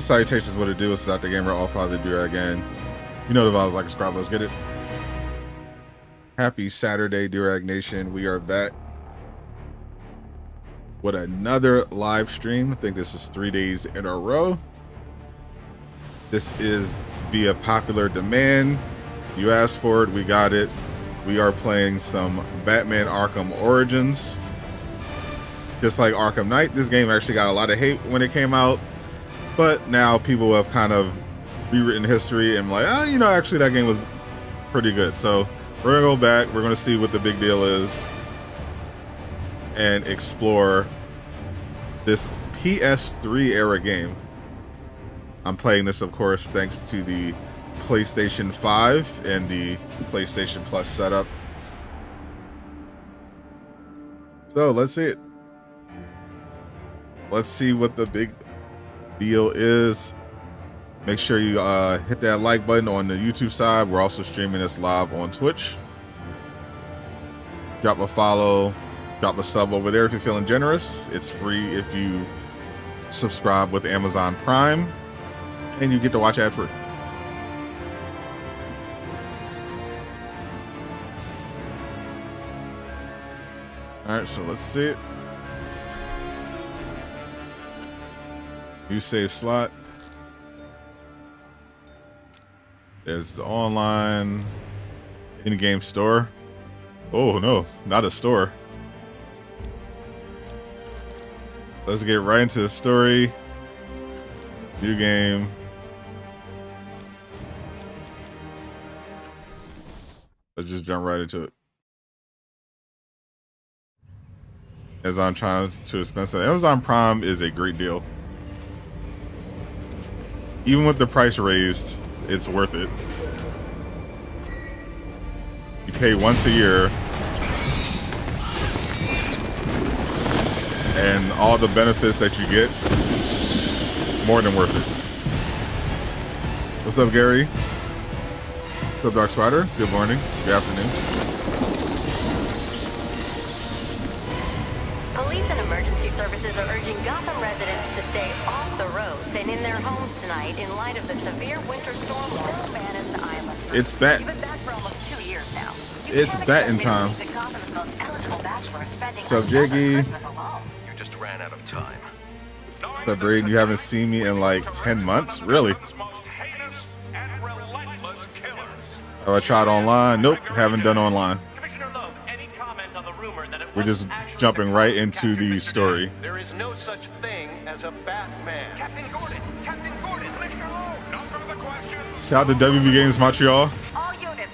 salutations, what it do? It's Dr. Gamer, all father do again. You know the vibes, like a subscribe, let's get it. Happy Saturday, Durag Nation. We are back with another live stream. I think this is 3 days in a row. This is via popular demand. You asked for it, we got it. We are playing some Batman Arkham Origins. Just like Arkham Knight, this game actually got a lot of hate when it came out, but now people have kind of rewritten history and like, oh, you know, actually that game was pretty good. So we're gonna go back, we're gonna see what the big deal is and explore this PS3 era game. I'm playing this, of course, thanks to the PlayStation 5 and the PlayStation Plus setup. So let's see it. Let's see what the big deal is. Make sure you hit that like button on the YouTube side. We're also streaming this live on Twitch. Drop a follow, drop a sub over there if you're feeling generous. It's free if you subscribe with Amazon Prime, and you get to watch ad free. All right, so let's see it. New save slot. There's the online in-game store. Oh no, not a store. Let's get right into the story. New game. Let's just jump right into it. Amazon Prime too expensive. Amazon Prime is a great deal. Even with the price raised, it's worth it. You pay once a year, and all the benefits that you get, more than worth it. What's up, Gary? What's up, Dark Spider? Good morning. Good afternoon. Police and emergency services are urging Gotham residents to stay off the roads and in their homes tonight in light of the severe winter storm still banned the island. It's bat. You've been back for almost 2 years now. It's batting time. What's up, Jiggy? You just ran out of time. What's up, Braden? You haven't seen me in like 10 months? Really? Oh, I tried online. Nope, haven't done online. We're just jumping right into the story. There is no such thing as a Batman. Captain Gordon, Commissioner Lowe, no further questions. Shout out to WB Games Montreal. All units,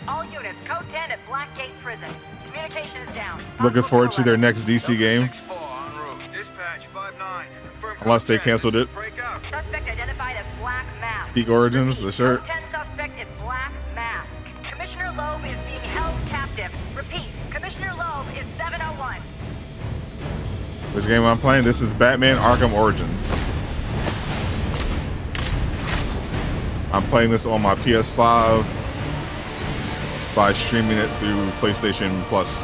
code 10 at Blackgate Prison. Communication is down. Looking forward to their next DC game. Unless they canceled it. Suspect identified as Black Mask. Peak Origins, the shirt. 10 suspect is Black Mask. Commissioner Loeb is being held captive. Repeat, Commissioner Loeb is 701. Which game I'm playing? This is Batman Arkham Origins. I'm playing this on my PS5 by streaming it through PlayStation Plus.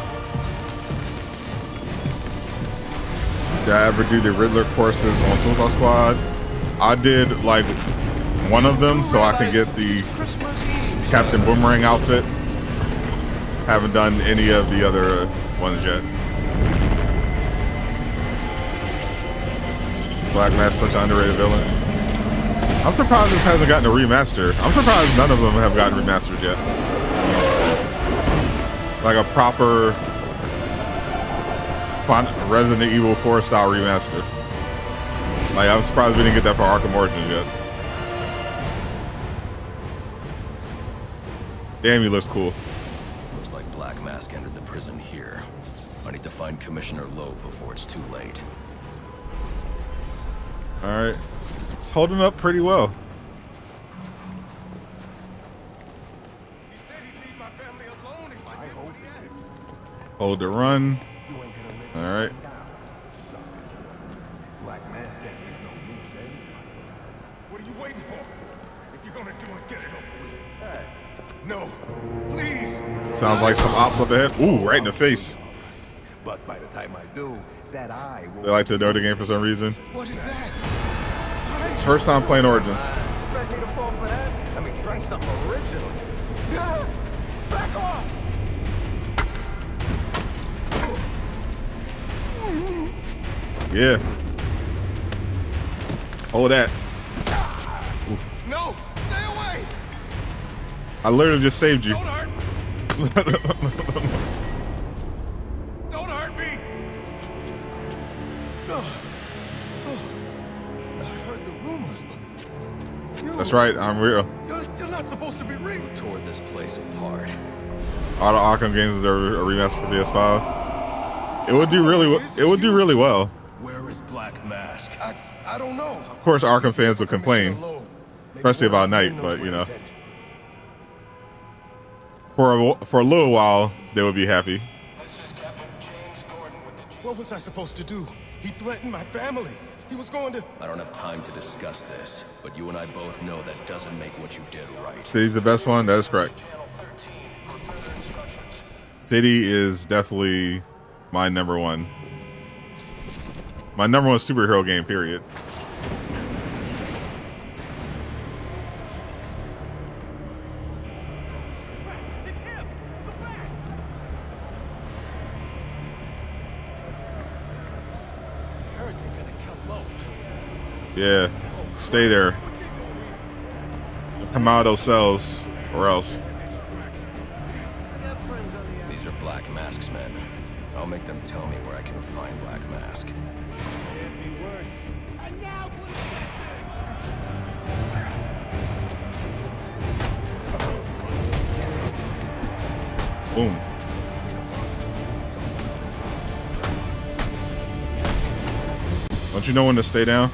Did I ever do the Riddler courses on Suicide Squad? I did like one of them so I could get the Captain Boomerang outfit. Haven't done any of the other ones yet. Black Mask, such an underrated villain. I'm surprised this hasn't gotten a remaster. I'm surprised none of them have gotten remastered yet. Like a proper Resident Evil 4 style remaster. Like, I'm surprised we didn't get that for Arkham Origins yet. Damn, he looks cool. Looks like Black Mask entered the prison here. I need to find Commissioner Lowe before it's too late. Alright. It's holding up pretty well. Hold the run. Alright. What are you waiting for? If you're gonna do it, get it over with. No, please. Sounds like some ops up ahead. Ooh, right in the face. But by the time I do, that eye will... They like to know the game for some reason. What is that? First time playing Origins. Expect me to fall for that? I mean, try something original. Yeah, back off! Yeah. Hold that. No, stay away! I literally just saved you. Don't hurt! Don't hurt me! I heard the rumors, but you, That's right, I'm real. You're not supposed to be real. Tore this place apart. All the Arkham games are a remaster for PS5. It would do really. It would do really well. Where is Black Mask? I don't know. Of course, Arkham fans will complain, especially about Knight. But you know, for a little while, they would be happy. This is Captain James Gordon with the What was I supposed to do? He threatened my family. He was going to... I don't have time to discuss this, but you and I both know that doesn't make what you did right. City's the best one. That is correct. City is definitely my number one. My number one superhero game, period. Yeah, stay there. Come out of those cells, or else. These are Black Mask's men. I'll make them tell me where I can find Black Mask. Boom. Don't you know when to stay down?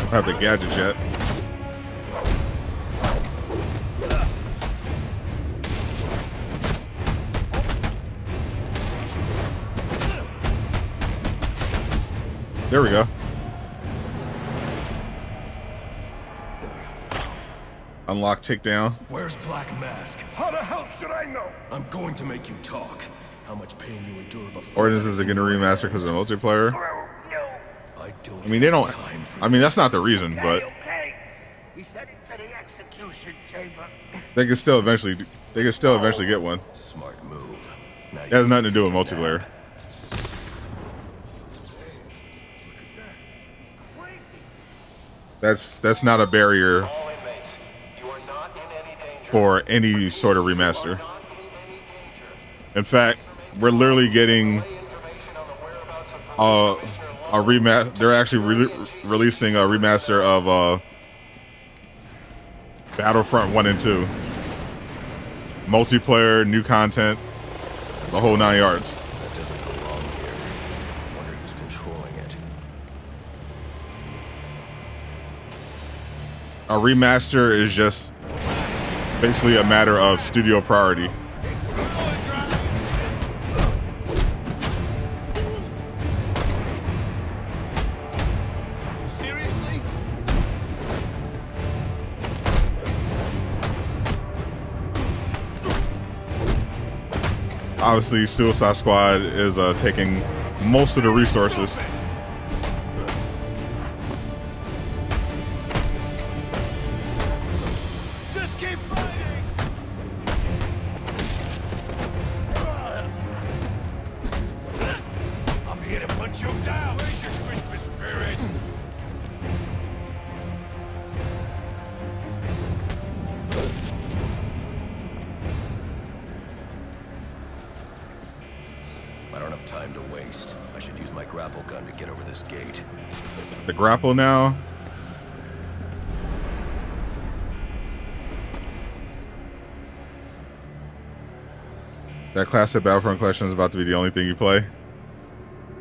I don't have the gadget yet. There we go. Unlock takedown. Where's Black Mask? How the hell should I know? I'm going to make you talk. How much pain you endure before... Origins is going to remaster because of the multiplayer. I don't... I mean, they don't... I mean, that's not the reason, but... He said it to the execution chamber. They can still eventually... They can still eventually get one. Smart move. Now It has nothing to do with multiplayer. That's not a barrier for any sort of remaster. In fact, we're literally getting a remaster. They're actually releasing a remaster of Battlefront 1 and 2. Multiplayer, new content, the whole 9 yards. That doesn't go wrong here. I wonder who's controlling it. A remaster is just basically a matter of studio priority. Seriously? Obviously, Suicide Squad is taking most of the resources. Just keep fighting! I'm here to punch you down. Where's your Christmas spirit? I don't have time to waste. I should use my grapple gun to get over this gate. The grapple now. That classic Battlefront collection is about to be the only thing you play.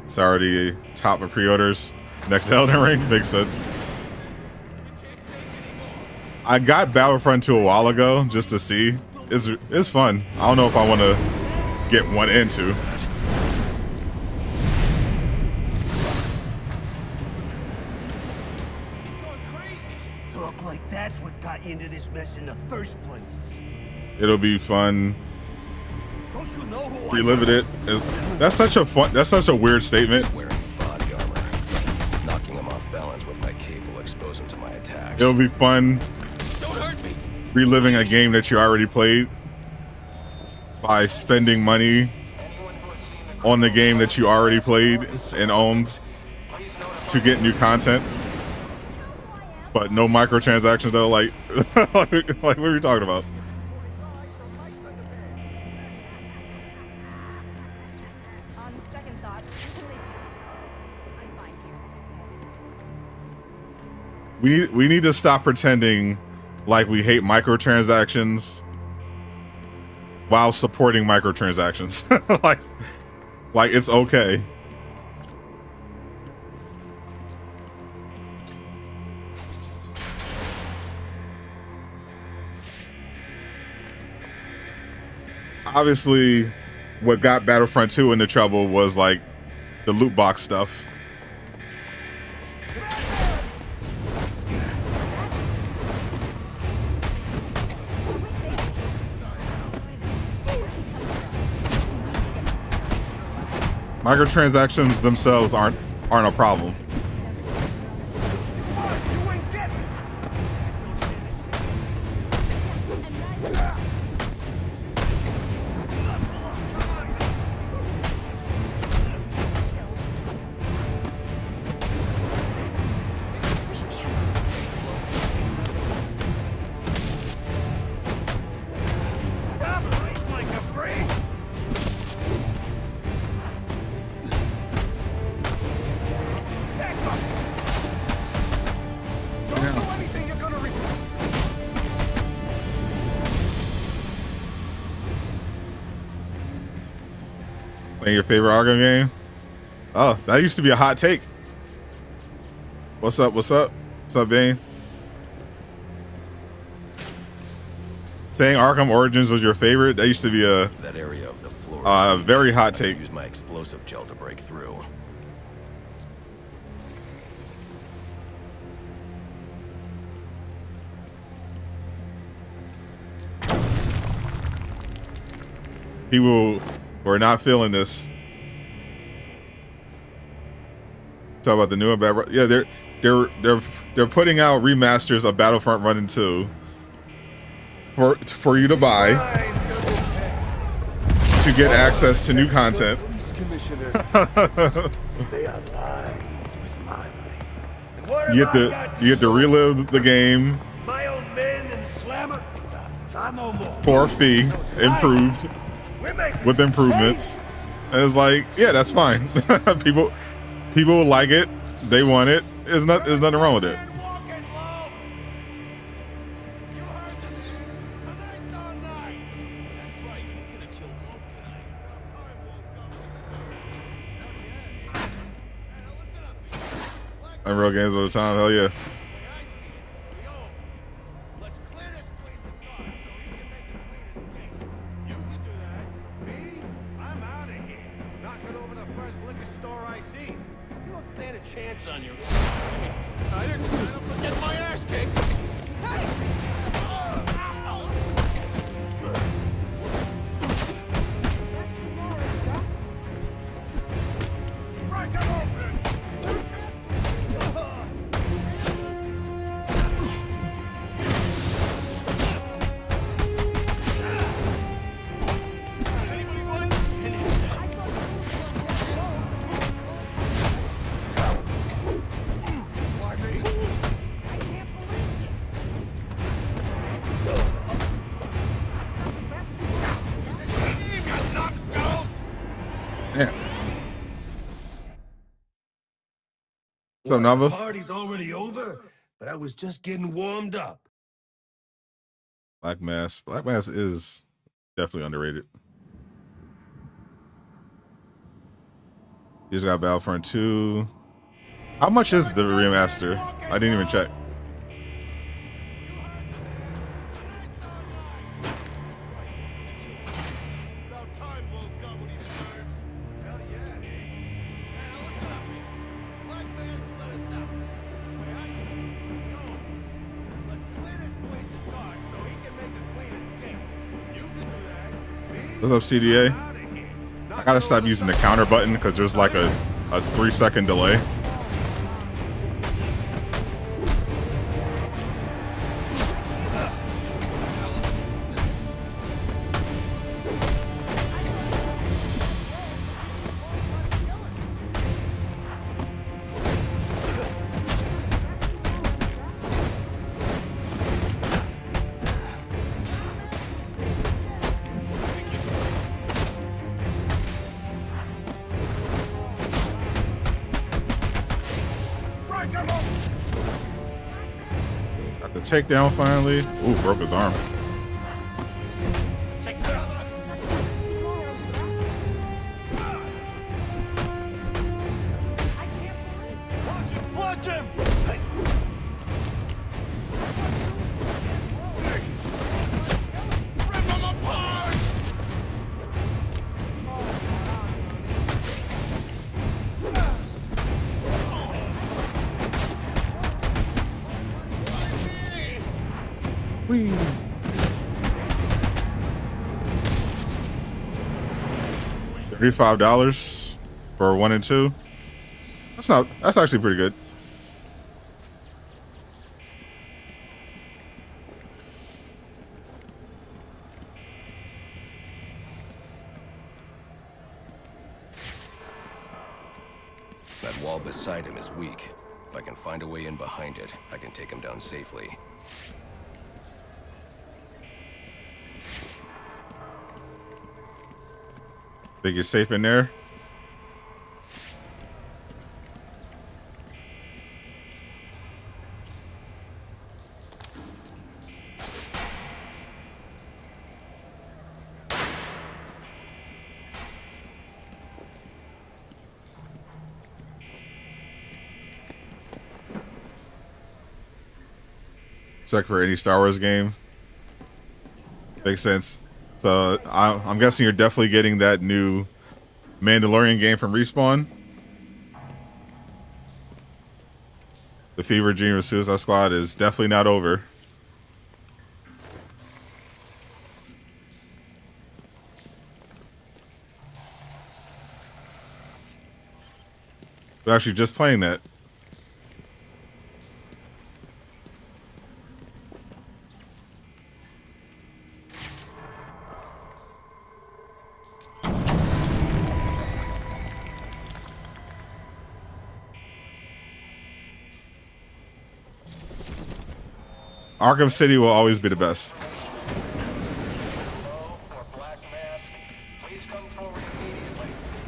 It's already top of pre-orders. Next to Elden Ring makes sense. I got Battlefront 2 a while ago just to see. It's fun. I don't know if I want to get one into. Talk like that's what got you into this mess in the first place. It'll be fun. Don't you know who Reliving it. That's such a weird statement. Wearing body armor, knocking him off balance with my cable, expose him to my attacks. It'll be fun. Don't hurt me. Reliving a game that you already played by spending money on the game that you already played and owned to get new content, but no microtransactions though. Like, like what are you talking about? On second thought, you can leave. I'm fine. We need to stop pretending like we hate microtransactions while supporting microtransactions. like it's okay. Obviously, what got Battlefront 2 into trouble was like the loot box stuff. Microtransactions themselves aren't a problem. Playing your favorite Arkham game? Oh, that used to be a hot take. What's up? What's up? What's up, Bane? Saying Arkham Origins was your favorite? That used to be a That area of the floor. very hot take. Use my explosive gel to break through. People were not feeling this. Talk about the new Battlefront. Yeah, they're putting out remasters of Battlefront 1 and 2 for you to buy to get access to new content. You get to relive the game My old man and Slammer? I know more. for a fee, improved with improvements. And it's like, yeah, that's fine. people like it, they want it. There's nothing wrong with it. Unreal games all the time, hell yeah. Let's clear this place of cars so he can make the cleanest game. You can do that. Me? I'm out of here. Knocking over the first liquor store I see. You don't stand a chance on your own. Hey, I didn't get my ass kicked. Hey! Break him open! Yeah. What's up, Nava? Party's already over, but I was just getting warmed up. Black Mass. Black Mass is definitely underrated. You just got Battlefront 2. How much is the remaster? I didn't even check. About time Lowe got what he deserves. Hell yeah, it is. Hey, now listen up here. Black Mask, let us out. Wait, no. Let's clear this place of guards so he can make a clean escape. You can do that. Me? What's up, CDA? Out of here. I gotta stop using the counter button because there's like a 3-second delay. Got the takedown finally. Ooh, broke his arm. Watch him! Rip him apart! Whee. $35 for 1 and 2. That's actually pretty good. That wall beside him is weak. If I can find a way in behind it, I can take him down safely. Think you're safe in there? Check for any Star Wars game. Makes sense. So I'm guessing you're definitely getting that new Mandalorian game from Respawn. The fever dream of Suicide Squad is definitely not over. We're actually just playing that. Arkham City will always be the best.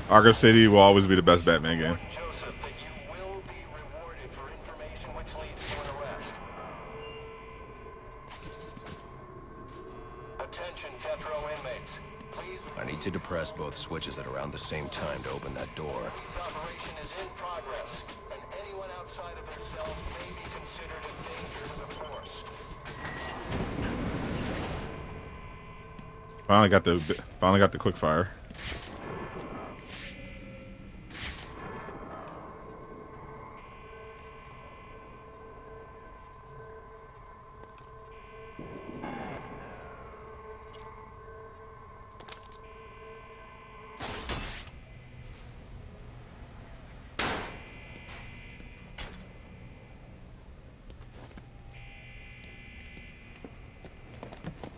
Arkham City will always be the best Batman game. Joseph, that you will be rewarded for information which leads to an arrest. Attention, death row inmates. Please. I need to depress both switches at around the same time to open that door. This operation is in progress, and anyone outside of their cells may be considered a danger to the force. Finally got the quick fire.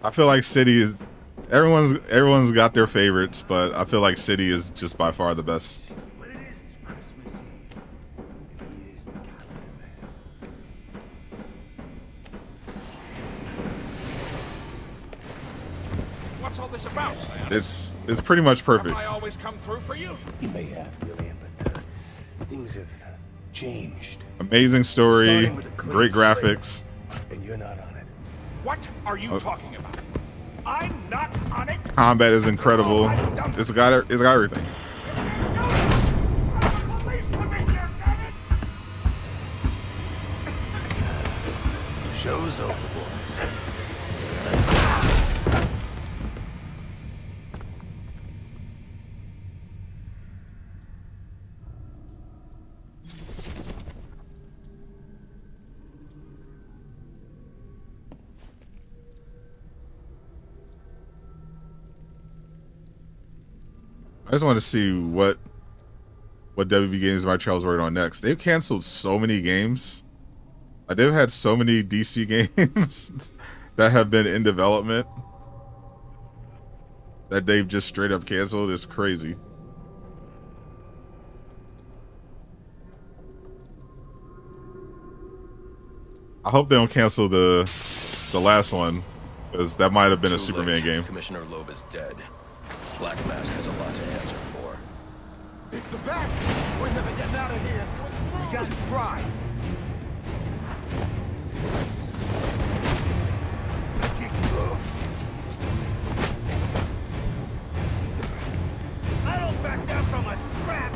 I feel like City is everyone's got their favorites, but I feel like City is just by far the best. But it is Christmas Eve. And he is the calendar man. What's all this about, Sam? It's pretty much perfect. I always come through for you. You may have, Gillian, but things have changed. Amazing story, Starting with a clean great slate. graphics. And you're not on it. What are you talking about? I'm not on it. Combat is incredible. It's got everything. Police, put me here, damn it! Show's over, boys. I just want to see what WB games my child's working on next. They've canceled so many games. They've had so many DC games that have been in development that they've just straight up canceled. It's crazy. I hope they don't cancel the last one, because that might have been a Superman game. Commissioner Loeb is dead. Black Mask has a lot to answer for. It's the bats! We're never getting out of here! You got to try! I don't back down from a scrap!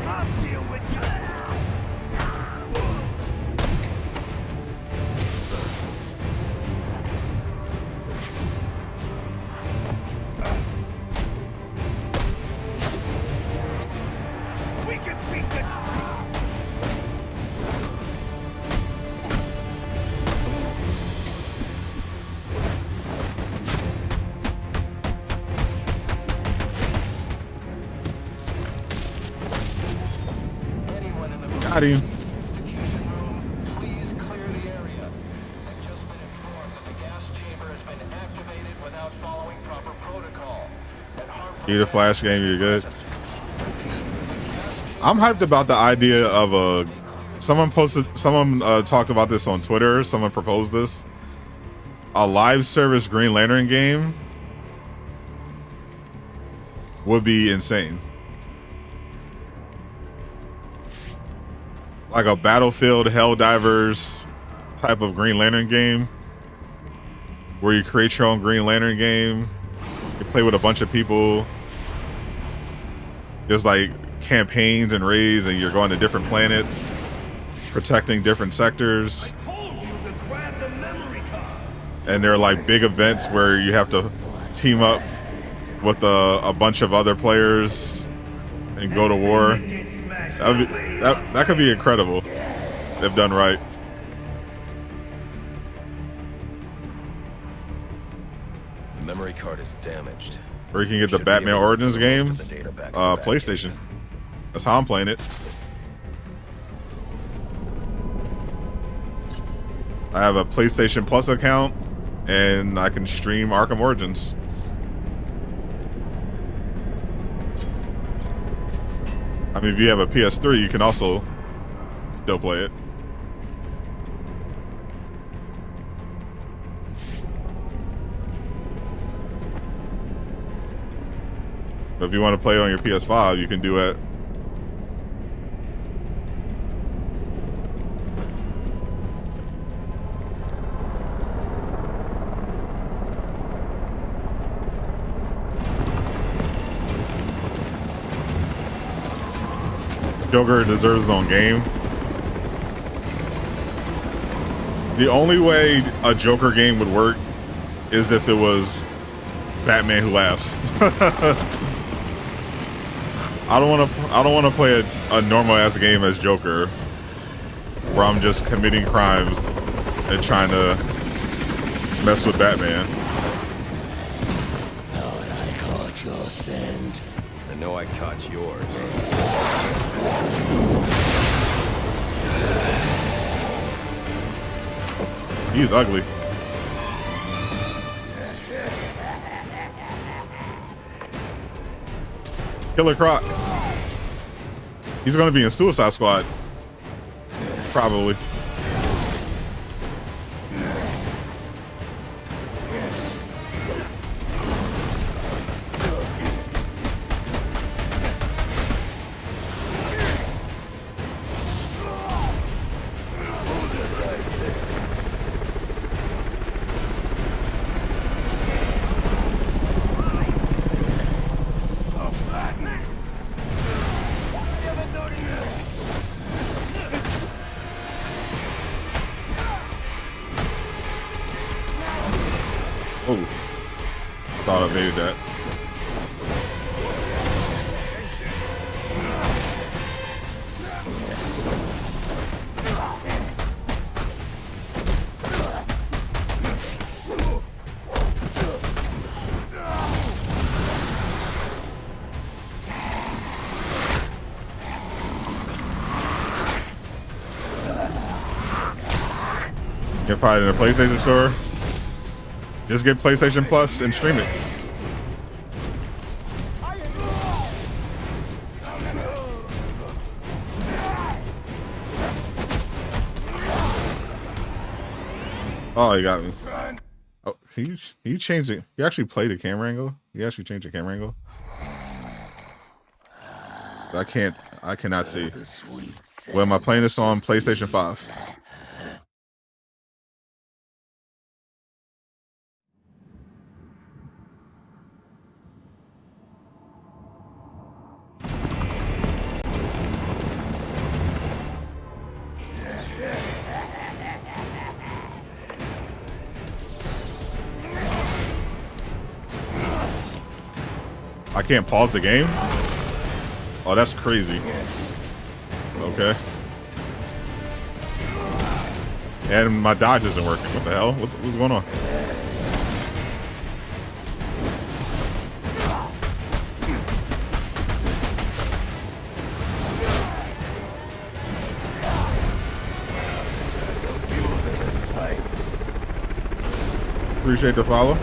I'll deal with you! We can beat this! Got him. Execution room, please clear the area. I've just been informed that the gas chamber has been activated without following proper protocol. And harmful Need a flash game, you're good. I'm hyped about the idea of a. Someone talked about this on Twitter. Someone proposed this. A live service Green Lantern game would be insane. Like a Battlefield Helldivers type of Green Lantern game, where you create your own Green Lantern game. You play with a bunch of people. There's like campaigns and raids, and you're going to different planets, protecting different sectors. And there are like big events where you have to team up with a bunch of other players and go to war. That could be incredible if done right. The memory card is damaged. Or you can get the Batman Origins game, PlayStation. That's how I'm playing it. I have a PlayStation Plus account, and I can stream Arkham Origins. I mean, if you have a PS3, you can also still play it. But if you want to play it on your PS5, you can do it. Joker deserves his own game. The only way a Joker game would work is if it was Batman Who Laughs. I don't want to play a normal ass game as Joker, where I'm just committing crimes and trying to mess with Batman. Thought I caught your scent. I know I caught yours. He's ugly. Killer Croc. He's gonna be in Suicide Squad. Probably. Oh, thought I made that. You can find it in a PlayStation store. Just get PlayStation Plus and stream it. Oh, you got me. Oh, can you change it? You actually play the camera angle? You actually change the camera angle? I cannot see. Well, am I playing this on PlayStation 5? I can't pause the game? Oh, that's crazy. Okay. And my dodge isn't working. What the hell? What's going on? Appreciate the follow.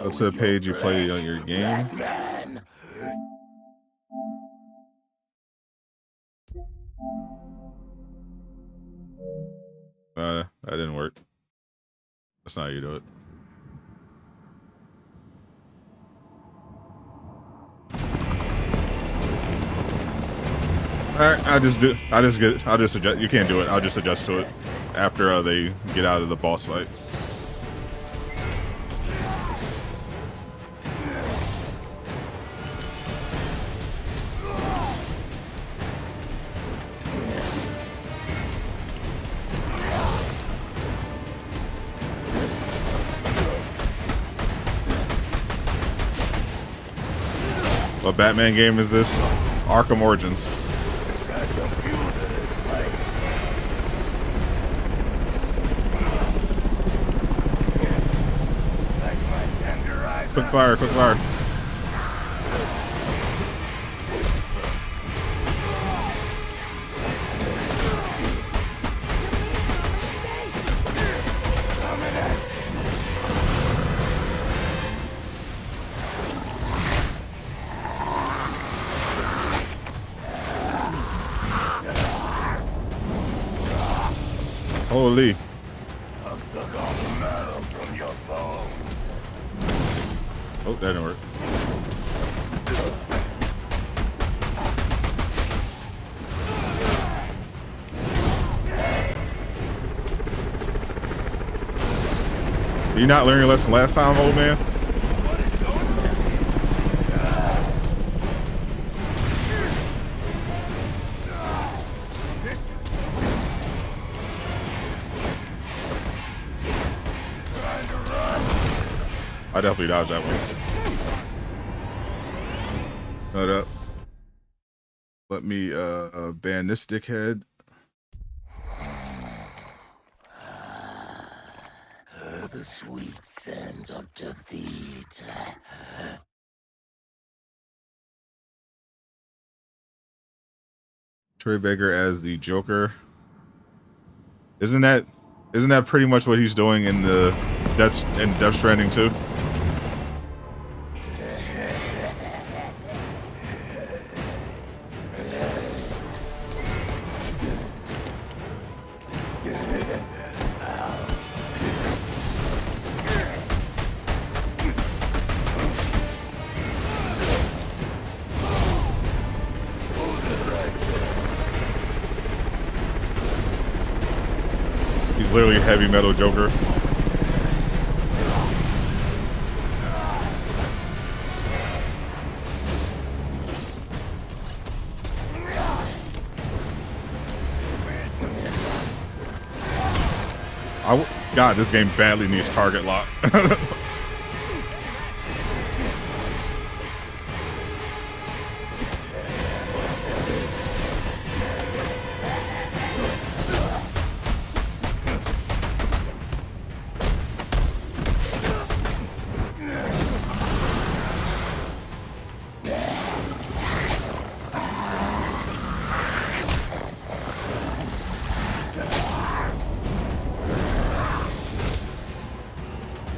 Go to the page you play on your game. That didn't work. That's not how you do it. Alright, I'll just adjust. You can't do it. I'll just adjust to it after they get out of the boss fight. What Batman game is this? Arkham Origins. Quick fire, quick fire. Holy. Oh, that didn't work. Did you not learn your lesson last time, old man? I definitely dodged that one. Hold up. Let me ban this dickhead. The sweet scent of defeat. Troy Baker as the Joker. Isn't that pretty much what he's doing in the Death Stranding 2? He's literally heavy metal Joker. God, this game badly needs target lock.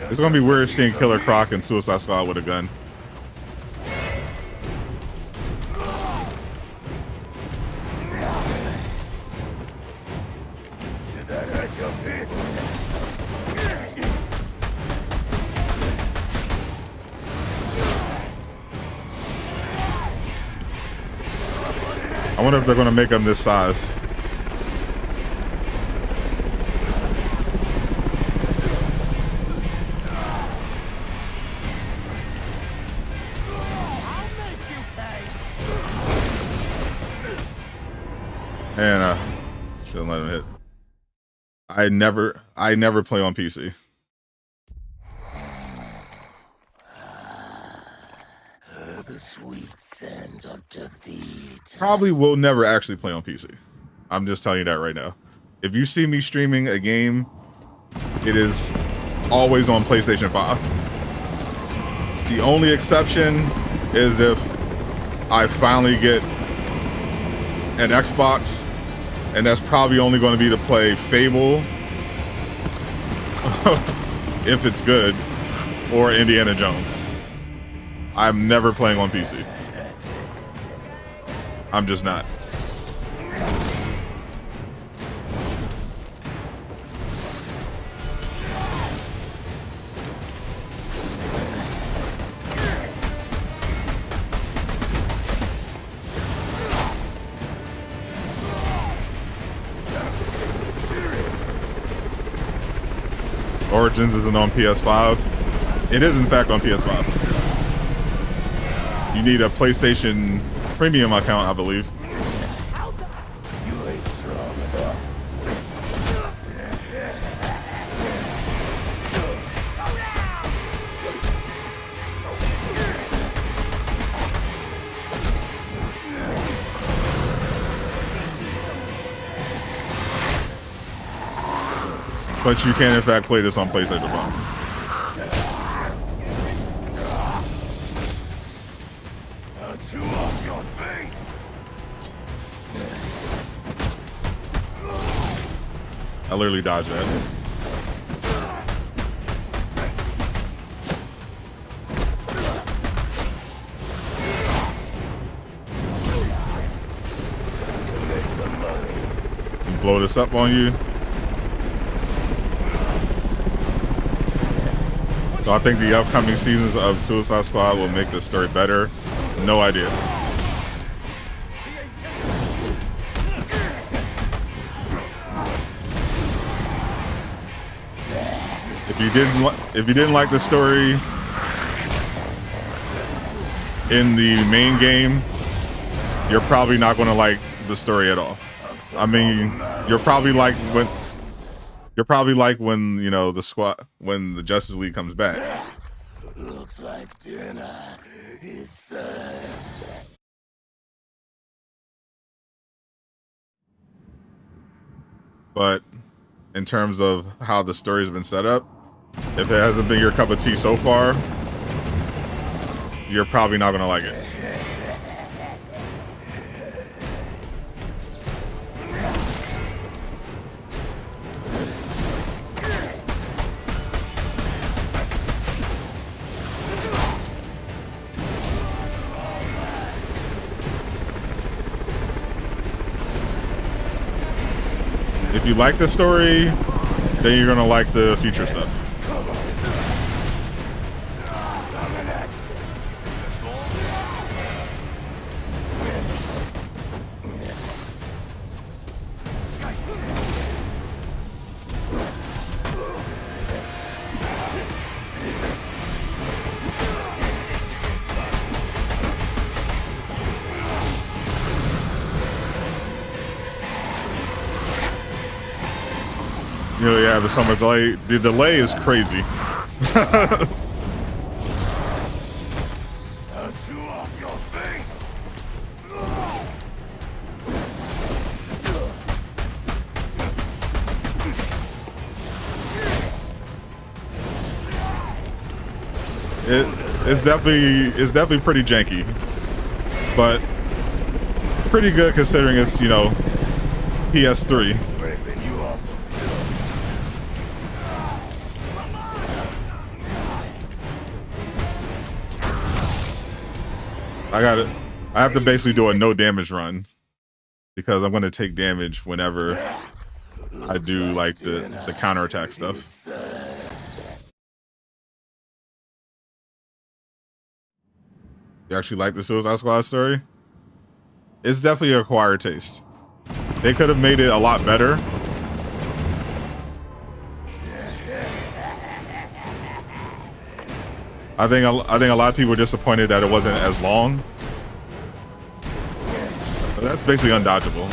It's gonna be weird seeing Killer Croc and Suicide Squad with a gun. Did that hurt your fist? I wonder if they're gonna make them this size. And shouldn't let him hit. I never play on PC. The sweet scent of defeat. Probably will never actually play on PC. I'm just telling you that right now. If you see me streaming a game, it is always on PlayStation 5. The only exception is if I finally get an Xbox, and that's probably only going to be to play Fable, if it's good, or Indiana Jones. I'm never playing on PC. I'm just not. Origins isn't on PS5. It is in fact on PS5. You need a PlayStation Premium account, I believe. You ain't strong enough. But you can in fact play this on PlayStation 5. Chew off your face. I literally dodged that. Blow this up on you. So I think the upcoming seasons of Suicide Squad will make the story better. No idea. If you didn't like the story in the main game, you're probably not going to like the story at all. I mean, you're probably like when you know when the Justice League comes back. Looks like dinner is served. But in terms of how the story's been set up, if it hasn't been your cup of tea so far, you're probably not gonna like it. If you like the story, then you're gonna like the future stuff. know, yeah, there's so much delay. The delay is crazy. It's definitely pretty janky, but pretty good considering it's, you know, PS3. I have to basically do a no damage run because I'm going to take damage whenever I do like the counterattack stuff. You actually like the Suicide Squad story? It's definitely an acquired taste. They could have made it a lot better. I think a lot of people were disappointed that it wasn't as long. But that's basically undodgeable.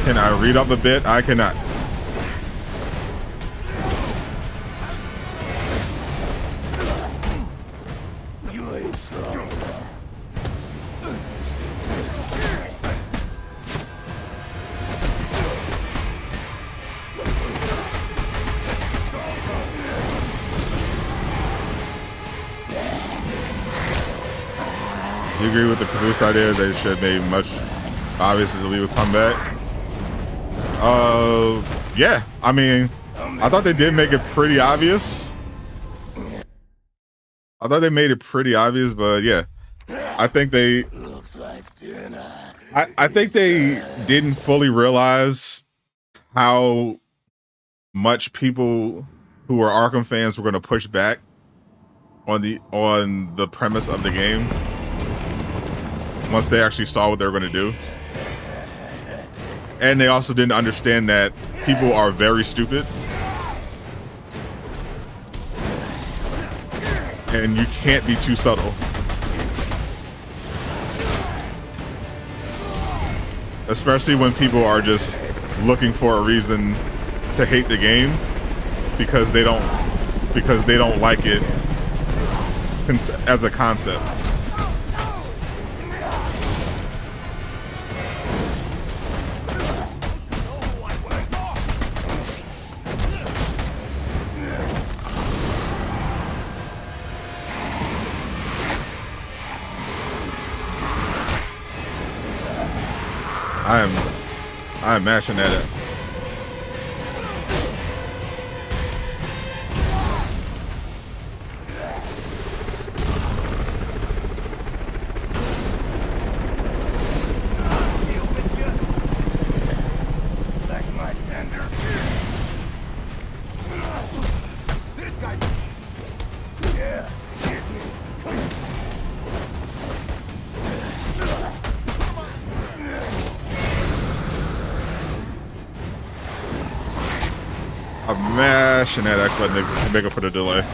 Can I read up a bit? I cannot. You ain't strong. You agree with the Caboose idea? They should have made much obvious that Lee was coming back. Yeah. I mean, I thought they did make it pretty obvious. I thought they made it pretty obvious, but yeah, I think they. Looks like dinner. I think they didn't fully realize how much people who were Arkham fans were going to push back on the premise of the game once they actually saw what they were going to do. And they also didn't understand that people are very stupid. And you can't be too subtle. Especially when people are just looking for a reason to hate the game because they don't like it as a concept. I'm mashing at it. I'm mashing that X button to make up for the delay.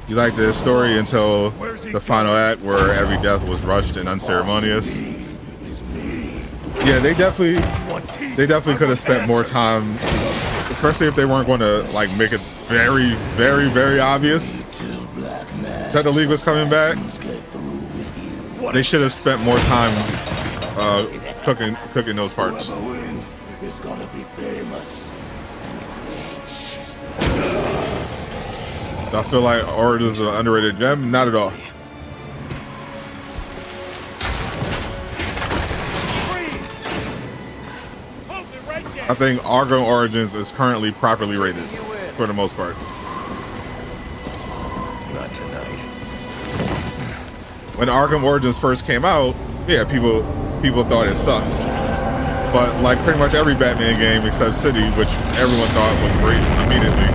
You like the story until the final act where every death was rushed and unceremonious. Yeah, they definitely could have spent more time, especially if they weren't going to like make it very, very, very obvious that the League was coming back. They should have spent more time cooking those parts. It's gonna be famous. I feel like Origins is an underrated gem. Not at all. I think Arkham Origins is currently properly rated for the most part. Not tonight. when Arkham Origins first came out, yeah, people thought it sucked. But like pretty much every Batman game except City, which everyone thought was great immediately,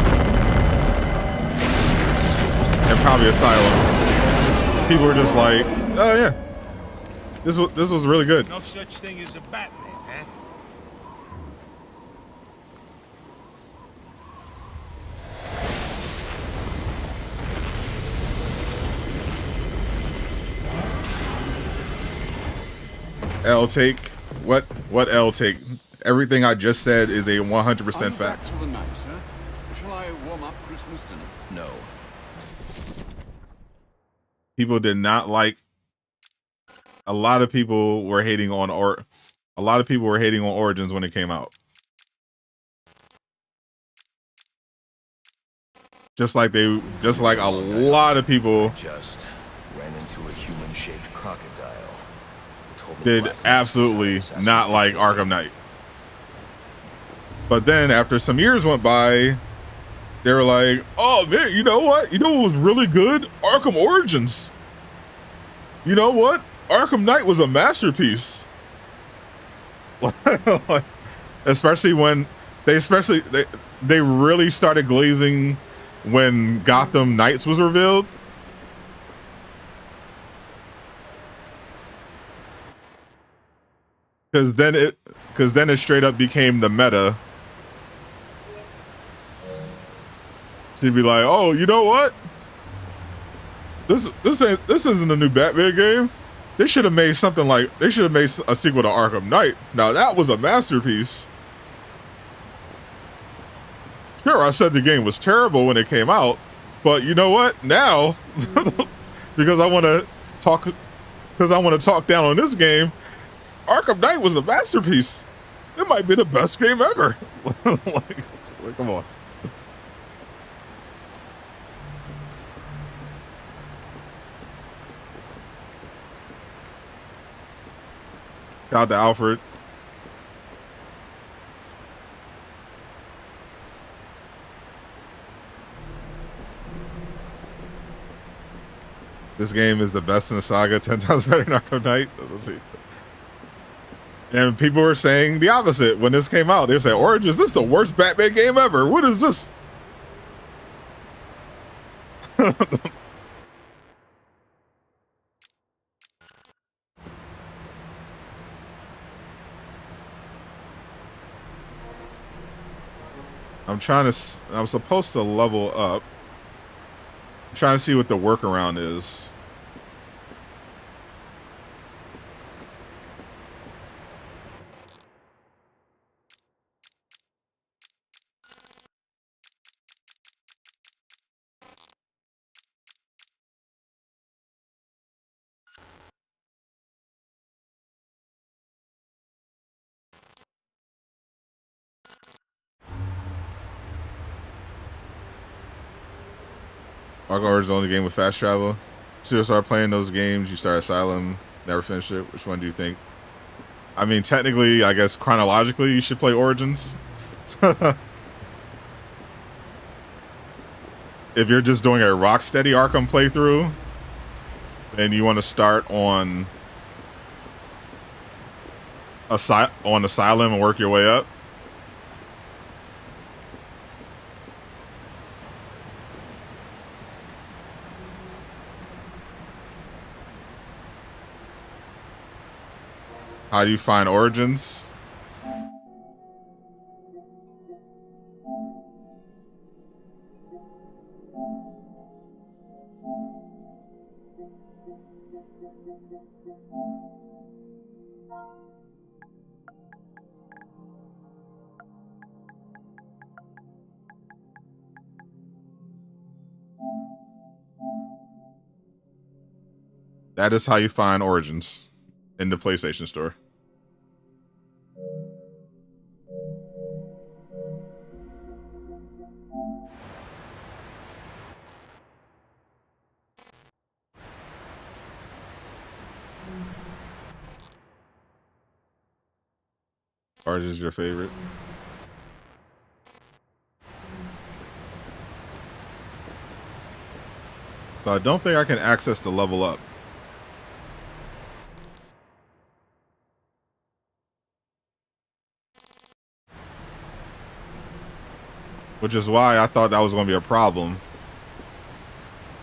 and probably Asylum, people were just like, oh yeah, this was really good. No such thing as a Batman, huh? L take what L take? Everything I just said is a 100% fact. To the night, sir. Shall I warm up Christmas dinner? No. People did not like. A lot of people were hating on Origins when it came out. Just like a lot of people Just ran into a human-shaped crocodile. did absolutely not like Arkham Knight. But then after some years went by, they were like, oh man, you know what? You know what was really good? Arkham Origins. You know what? Arkham Knight was a masterpiece. Like, especially when they really started glazing when Gotham Knights was revealed. Because then it straight up became the meta. So you'd be like, oh, you know what? This isn't a new Batman game. They should have made a sequel to Arkham Knight. Now that was a masterpiece. Sure, I said the game was terrible when it came out, but you know what? Now, because I want to talk down on this game, Arkham Knight was a masterpiece. It might be the best game ever. like, come on. Shout out to Alfred. This game is the best in the saga, 10 times better than Arkham Knight. Let's see. And people were saying the opposite when this came out. They were saying, Origins, this is the worst Batman game ever. What is this? I'm supposed to level up. I'm trying to see what the workaround is. Arkham Origins is the only game with fast travel. So you start playing those games, you start Asylum, never finish it. Which one do you think? I mean, technically, I guess chronologically, you should play Origins. If you're just doing a Rocksteady Arkham playthrough, and you want to start on Asylum and work your way up. How do you find Origins? That is how you find Origins in the PlayStation Store. Origins is your favorite? So I don't think I can access the level up. Which is why I thought that was going to be a problem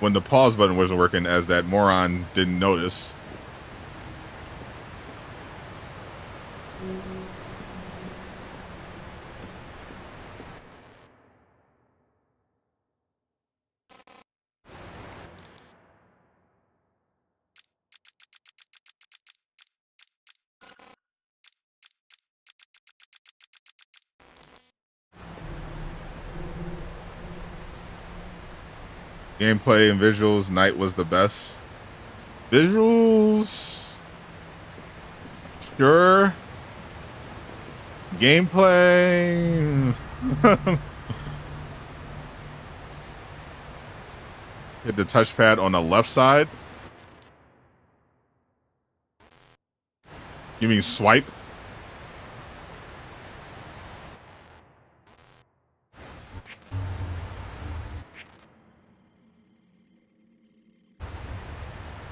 when the pause button wasn't working, as that moron didn't notice. Gameplay and visuals, night was the best. Visuals, sure. Gameplay. Hit the touchpad on the left side. You mean swipe?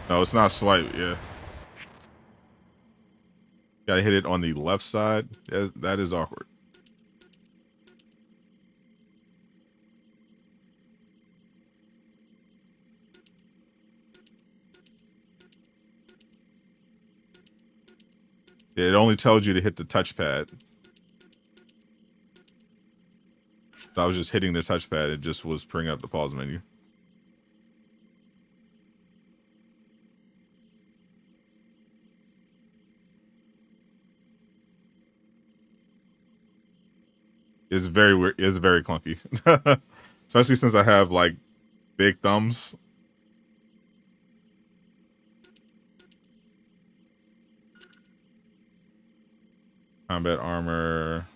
No, it's not swipe, yeah. Gotta hit it on the left side. That is awkward. Yeah, it only tells you to hit the touchpad. So I was just hitting the touchpad. It just was bringing up the pause menu. It's very weird. It's very clunky, especially since I have like big thumbs. Combat armor.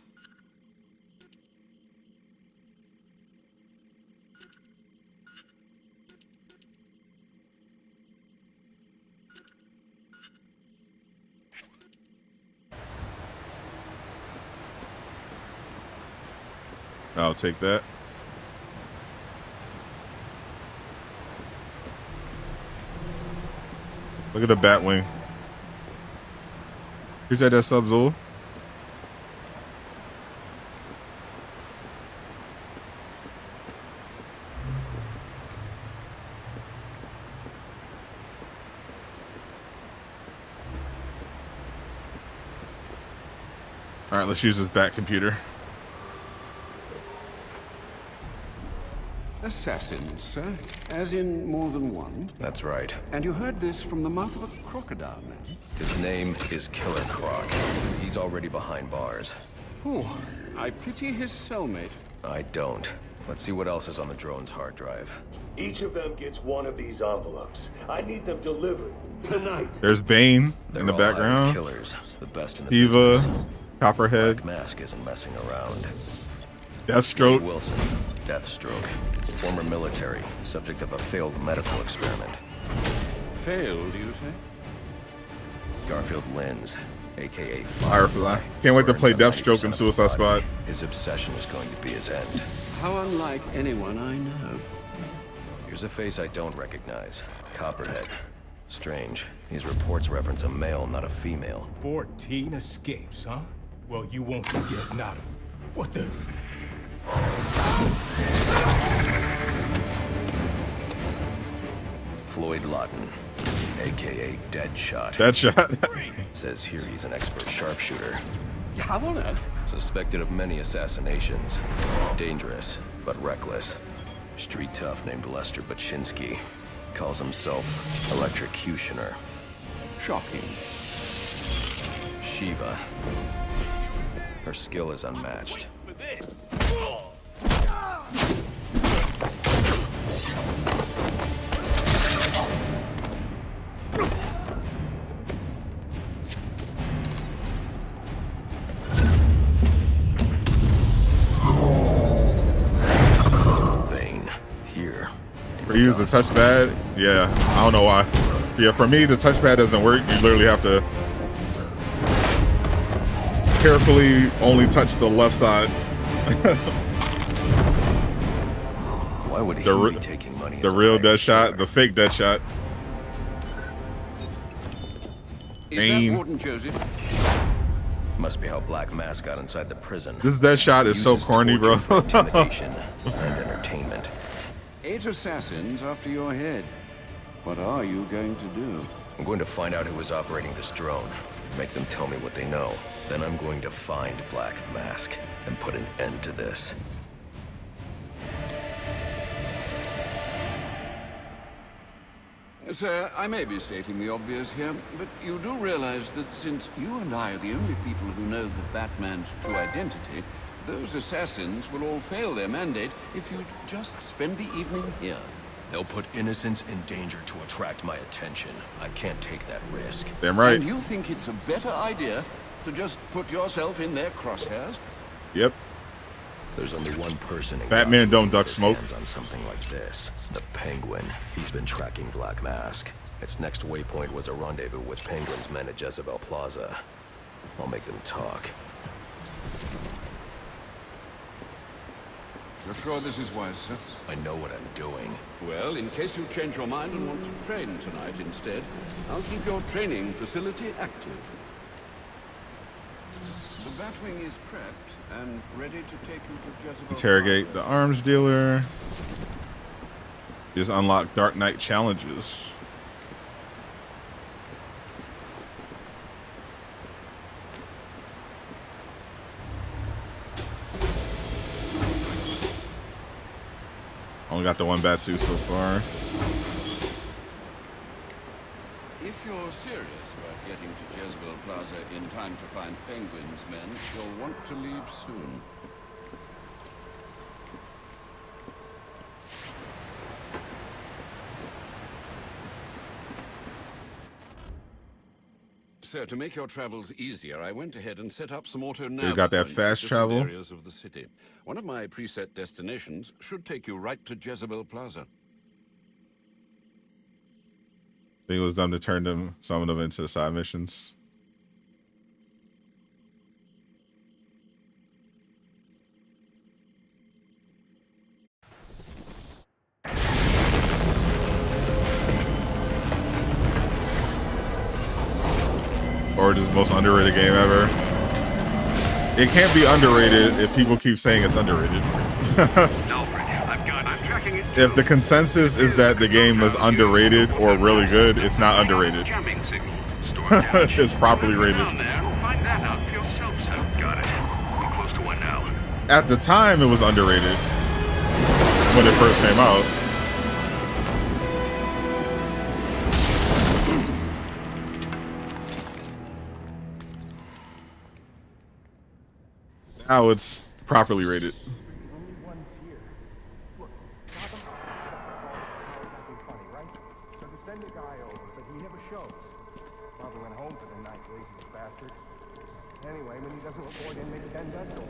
I'll take that. Look at the Batwing. Appreciate that sub, Zul. All right, let's use this Bat computer. Assassin, sir? As in more than one? That's right. And you heard this from the mouth of a crocodile, man? His name is Killer Croc. He's already behind bars. Oh, I pity his cellmate. I don't. Let's see what else is on the drone's hard drive. Each of them gets one of these envelopes. I need them delivered tonight. There's Bane in the all background. Killers, the best in the Eva, business. Copperhead. Black Mask isn't messing around. Deathstroke. Wade Wilson, Deathstroke. Former military, subject of a failed medical experiment. Failed, you say? Garfield Lynns, aka Firefly. Can't wait to play Deathstroke in Suicide Squad. His obsession is going to be his end. How unlike anyone I know. Here's a face I don't recognize. Copperhead. Strange. These reports reference a male, not a female. 14 escapes, huh? Well, you won't forget nada. What the? Floyd Lawton, aka Deadshot. Deadshot. Says here he's an expert sharpshooter. How on earth? Suspected of many assassinations. Dangerous, but reckless. Street tough named Lester Baczynski. Calls himself Electrocutioner. Shocking. Shiva. Her skill is unmatched. For this. Bane. Here. Use the touchpad. Yeah, I don't know why. Yeah, for me, the touchpad doesn't work. You literally have to carefully only touch the left side. Why would he be taking money? The real Deadshot, the fake Deadshot. Is that Warden Joseph? Must be how Black Mask got inside the prison. This dead shot is so Uses corny, bro. torture for intimidation and entertainment. 8 assassins after your head. What are you going to do? I'm going to find out who is operating this drone. Make them tell me what they know. Then I'm going to find Black Mask and put an end to this. Sir, I may be stating the obvious here, but you do realize that since you and I are the only people who know the Batman's true identity, those assassins will all fail their mandate if you'd just spend the evening here. They'll put innocents in danger to attract my attention. I can't take that risk. Damn right. And you think it's a better idea to just put yourself in their crosshairs? Yep. There's only one person in Batman Gotham don't who duck gets smoke. hands on something like this. The Penguin. He's been tracking Black Mask. Its next waypoint was a rendezvous with Penguin's men at Jezebel Plaza. I'll make them talk. You're sure this is wise, sir? I know what I'm doing. Well, in case you change your mind and want to train tonight instead, I'll keep your training facility active. The Batwing is prepped and ready to take you to Jezebel. Interrogate the arms dealer. Just unlock Dark Knight challenges. Only got the one bat suit so far. If you're serious about getting to Jezebel Plaza in time to find Penguin's men, you'll want to leave soon. So, to make your travels easier, I went ahead and set up some auto-nav. You got that points fast in different travel? areas of the city. One of my preset destinations should take you right to Jezebel Plaza. I think it was dumb to turn some of them into side missions. Origins most underrated game ever. It can't be underrated if people keep saying it's underrated. If the consensus is that the game is underrated or really good, it's not underrated. It's properly rated. At the time, it was underrated when it first came out. Now it's properly rated. Anyway, when he doesn't report in, they send us over.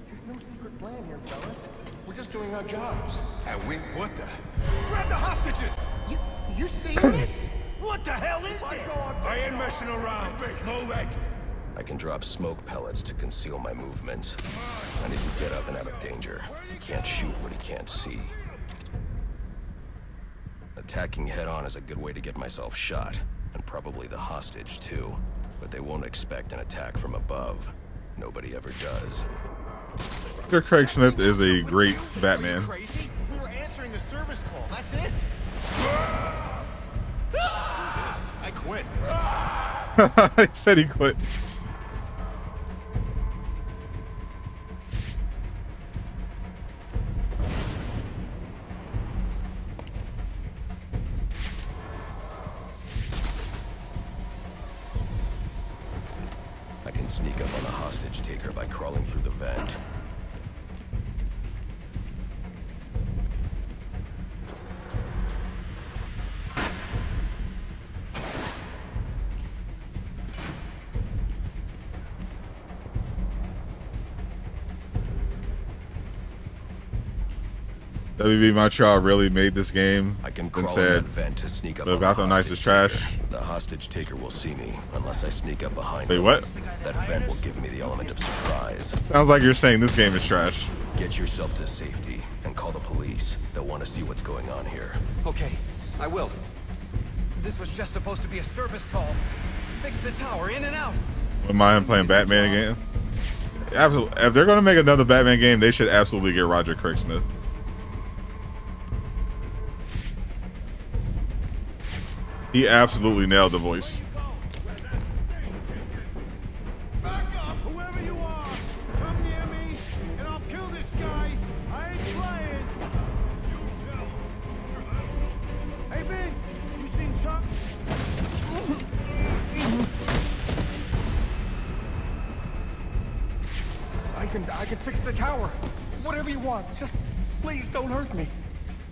There's no secret plan here, fellas. We're just doing our jobs. And we, what the? Grab the hostages! You serious? What the hell is it? I ain't messing around. Move it! I can drop smoke pellets to conceal my movements. I need to get up and out of danger. He can't shoot what he can't see. Attacking head-on is a good way to get myself shot, and probably the hostage too. But they won't expect an attack from above. Nobody ever does. Sir Craig Smith is a great Batman. Crazy? We were answering the service call. That's it. I quit. He said he quit. I can sneak up on the hostage taker by crawling through the vent. WB Montreal really made this game I can and crawl in said, that vent to sneak up "The on the Gotham Knights is hostage trash." taker. The hostage taker will see me unless I sneak up behind Wait, him. what? That vent will give me the element of surprise. Sounds like you're saying this game is trash. Get yourself to safety and call the police. They'll want to see what's going on here. Okay, I will. This was just supposed to be a service call. Fix the tower, in and out. Wouldn't mind playing Batman again. Absolutely. If they're gonna make another Batman game, they should absolutely get Roger Craig Smith. He absolutely nailed the voice. Back up, whoever you are! Come near me, and I'll kill this guy! I ain't playing! Hey, Vince! You seen Chuck? I can fix the tower. Whatever you want. Just please don't hurt me.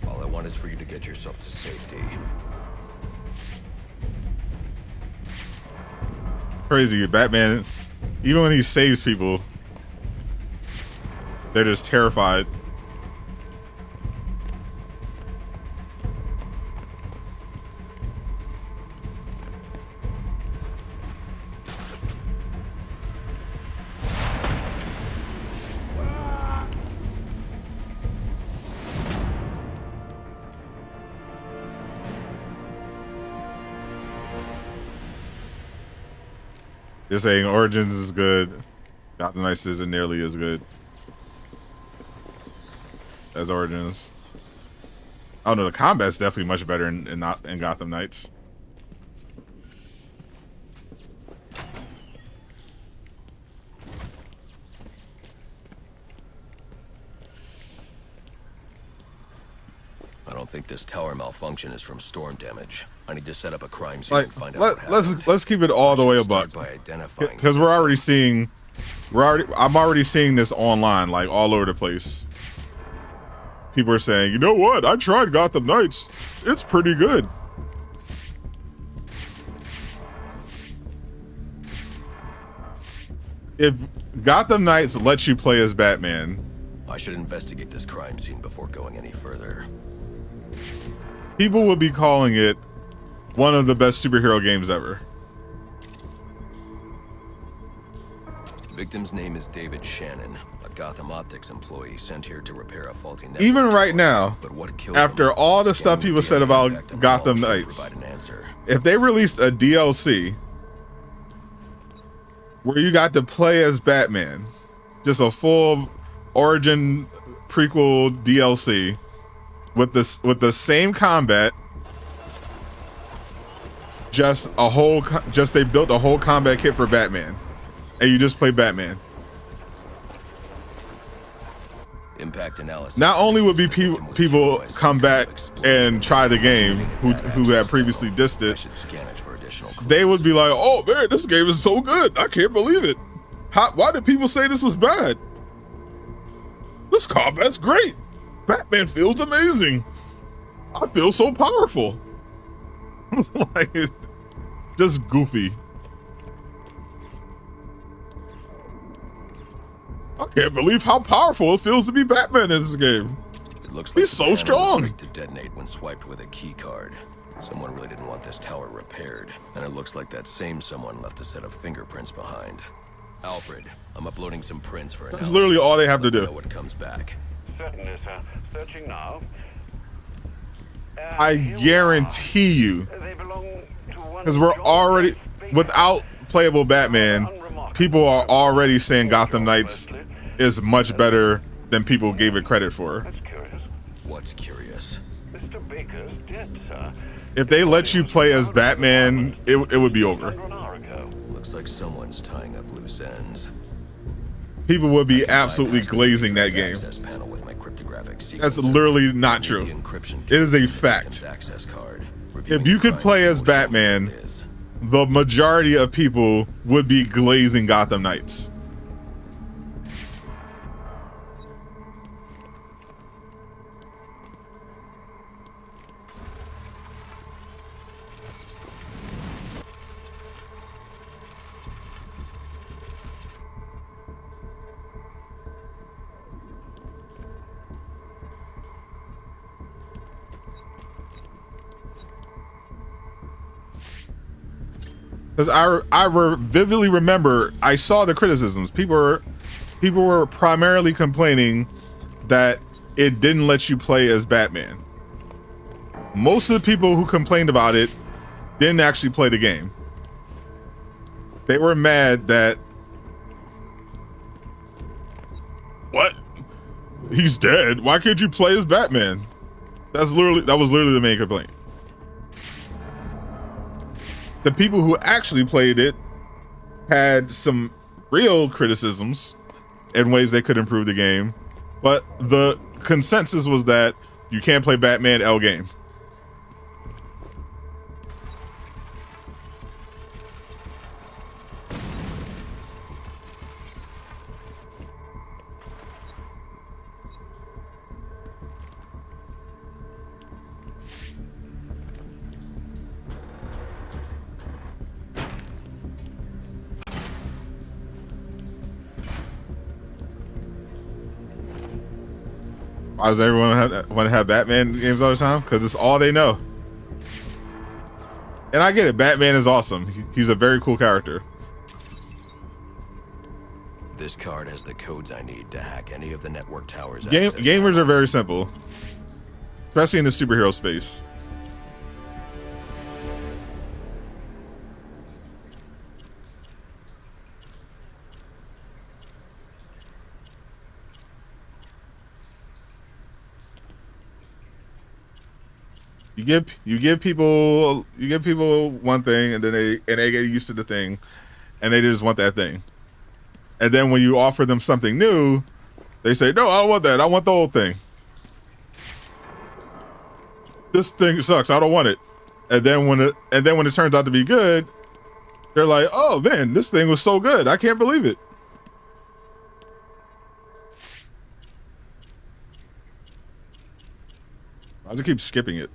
All I want is for you to get yourself to safety. Crazy. Batman, even when he saves people, they're just terrified. They're saying Origins is good. Gotham Knights isn't nearly as good as Origins. Oh no, the combat's definitely much better in Gotham Knights. I don't think this tower malfunction is from storm damage. I need to set up a crime scene Like, and find out what happened. let's keep it all the way a buck. Because we're already seeing, I'm already seeing this online, like all over the place. People are saying, you know what? I tried Gotham Knights. It's pretty good. If Gotham Knights lets you play as Batman, I should investigate this crime scene before going any further. people will be calling it one of the best superhero games ever. Victim's name is David Shannon, a Gotham Optics employee sent here to repair a faulty network. Even right now, after all the stuff people said about Gotham Knights, if they released a DLC where you got to play as Batman, just a full origin prequel DLC with the same combat, just they built a whole combat kit for Batman, and you just play Batman. Impact analysis. Not only would be people come back and try the game who had previously dissed it, they would be like, "Oh man, this game is so good! I can't believe it! Why did people say this was bad? This combat's great. Batman feels amazing. I feel so powerful." Like, just goofy. I can't believe how powerful it feels to be Batman in this game. It looks like he's so strong. To detonate when swiped with a key card. Someone really didn't want this tower repaired, and it looks like that same someone left a set of fingerprints behind. Alfred, I'm uploading some prints for That's literally all they have to do. Know what comes back. Certainly, sir. Searching now. I guarantee you, because we're already, without playable Batman, people are already saying Gotham Knights is much better than people gave it credit for. What's curious? Mr. Baker's dead, sir. If they let you play as Batman, it would be over. Looks like someone's tying up loose ends. People would be absolutely glazing that game. That's literally not true. It is a fact. If you could play as Batman, the majority of people would be glazing Gotham Knights. Because I vividly remember, I saw the criticisms. People were primarily complaining that it didn't let you play as Batman. Most of the people who complained about it didn't actually play the game. They were mad that what? He's dead. Why can't you play as Batman? That was literally the main complaint. The people who actually played it had some real criticisms and ways they could improve the game, but the consensus was that you can't play Batman L game. Why does everyone want to have Batman games all the time? Because it's all they know. And I get it. Batman is awesome. He's a very cool character. This card has the codes I need to hack any of the network towers. Gamers are very simple, especially in the superhero space. You give people one thing, and then they get used to the thing, and they just want that thing. And then when you offer them something new, they say, "No, I don't want that. I want the old thing. This thing sucks. I don't want it." And then when it turns out to be good, they're like, "Oh man, this thing was so good. I can't believe it." Why does it keep skipping it?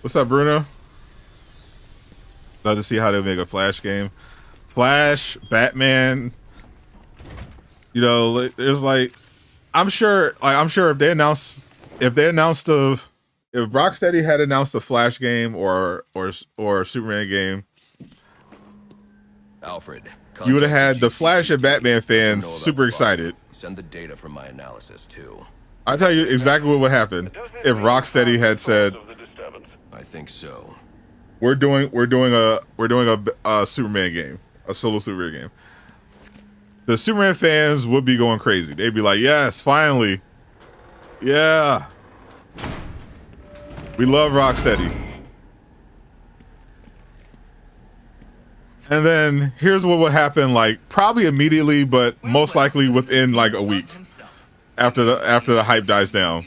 What's up, Bruno? Love to see how they make a Flash game. Flash, Batman. You know, there's like, I'm sure if Rocksteady had announced a Flash game or a Superman game, Alfred, you would have had the Flash and Batman fans super excited. Send the data from my analysis too. I'll tell you exactly what would happen if Rocksteady had said, I think so. We're doing a Superman game, a solo Superman game. The Superman fans would be going crazy. They'd be like, "Yes, finally, yeah, we love Rocksteady." And then here's what would happen, like probably immediately, but most likely within like a week after the hype dies down.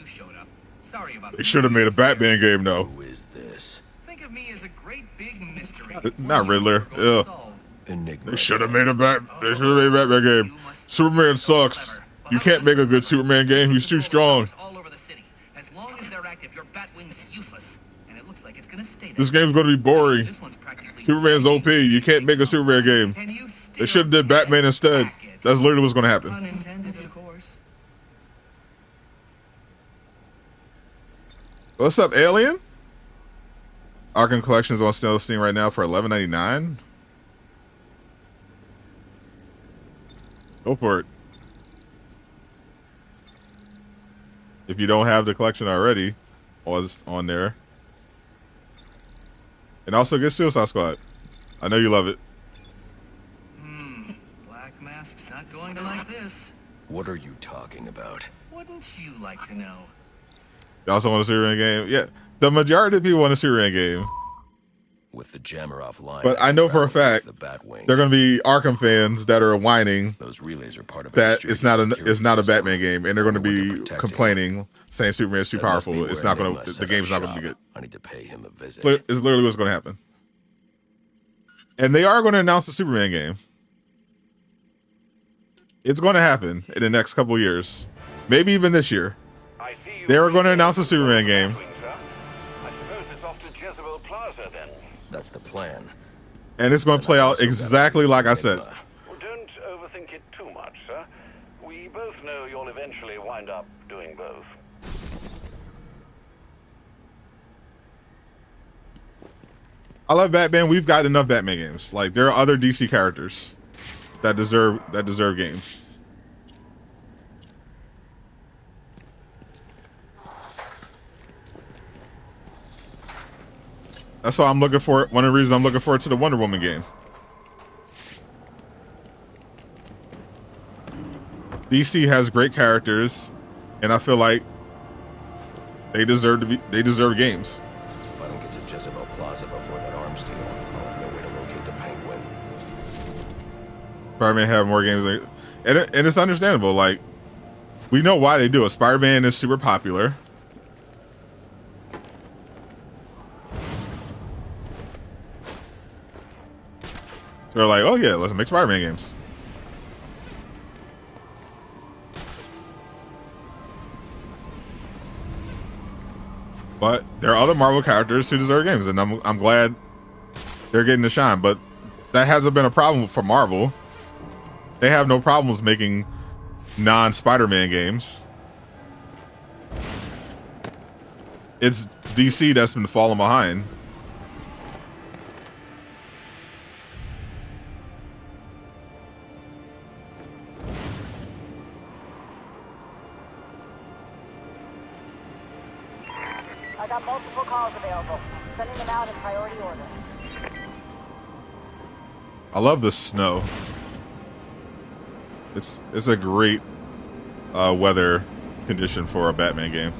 They should have made a Batman game, though. Who is this? Think of me as a great big mystery. Not Riddler. Ugh. Enigma. They should have made a Batman game. Superman sucks. You can't make a good Superman game. He's too strong. All over the city. As long as they're active, your Batwing's useless, and it looks like it's gonna stay. This game's gonna be boring. Superman's OP. You can't make a Superman game. They should have did Batman instead. That's literally what's gonna happen. Unintended, of course. What's up, Alien? Arkham Collection is on sale Steam right now for $11.99. Go for it. If you don't have the collection already, or it's on there. And also get Suicide Squad. I know you love it. Black Mask's not going to like this. What are you talking about? Wouldn't you like to know? You also want a Superman game? Yeah, the majority of people want a Superman game. With the jammer offline. But I know for a fact they're going to be Arkham fans that are whining those relays are part of that it's not a Batman game, and they're going to be complaining, saying Superman is too powerful. It's not going to. The game's not going to be good. I need to pay him a visit. So it's literally what's going to happen. And they are going to announce a Superman game. It's going to happen in the next couple of years, maybe even this year. They are going to announce a Superman game. That's the plan. And it's going to play out exactly like I said. Well, don't overthink it too much, sir. We both know you'll eventually wind up doing both. I love Batman. We've got enough Batman games. Like, there are other DC characters that deserve games. That's why I'm looking for, one of the reasons I'm looking forward to the Wonder Woman game. DC has great characters, and I feel like they deserve games. If I don't get to Jezebel Plaza before that arms deal, I'll have no way to locate the Penguin. Spider-Man have more games, and it's understandable. Like, we know why they do it. Spider-Man is super popular. So they're like, oh yeah, let's make Spider-Man games. But there are other Marvel characters who deserve games, and I'm glad they're getting to shine. But that hasn't been a problem for Marvel. They have no problems making non-Spider-Man games. It's DC that's been falling behind. I got multiple calls available. Sending them out in priority order. I love the snow. It's a great weather condition for a Batman game.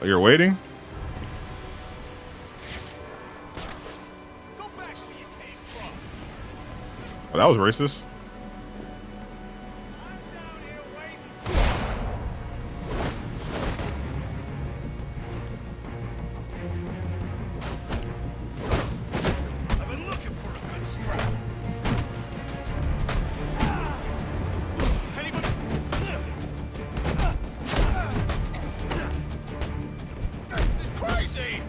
Oh, you're waiting? Oh, that was racist. I've been looking for a good scrap. This is crazy.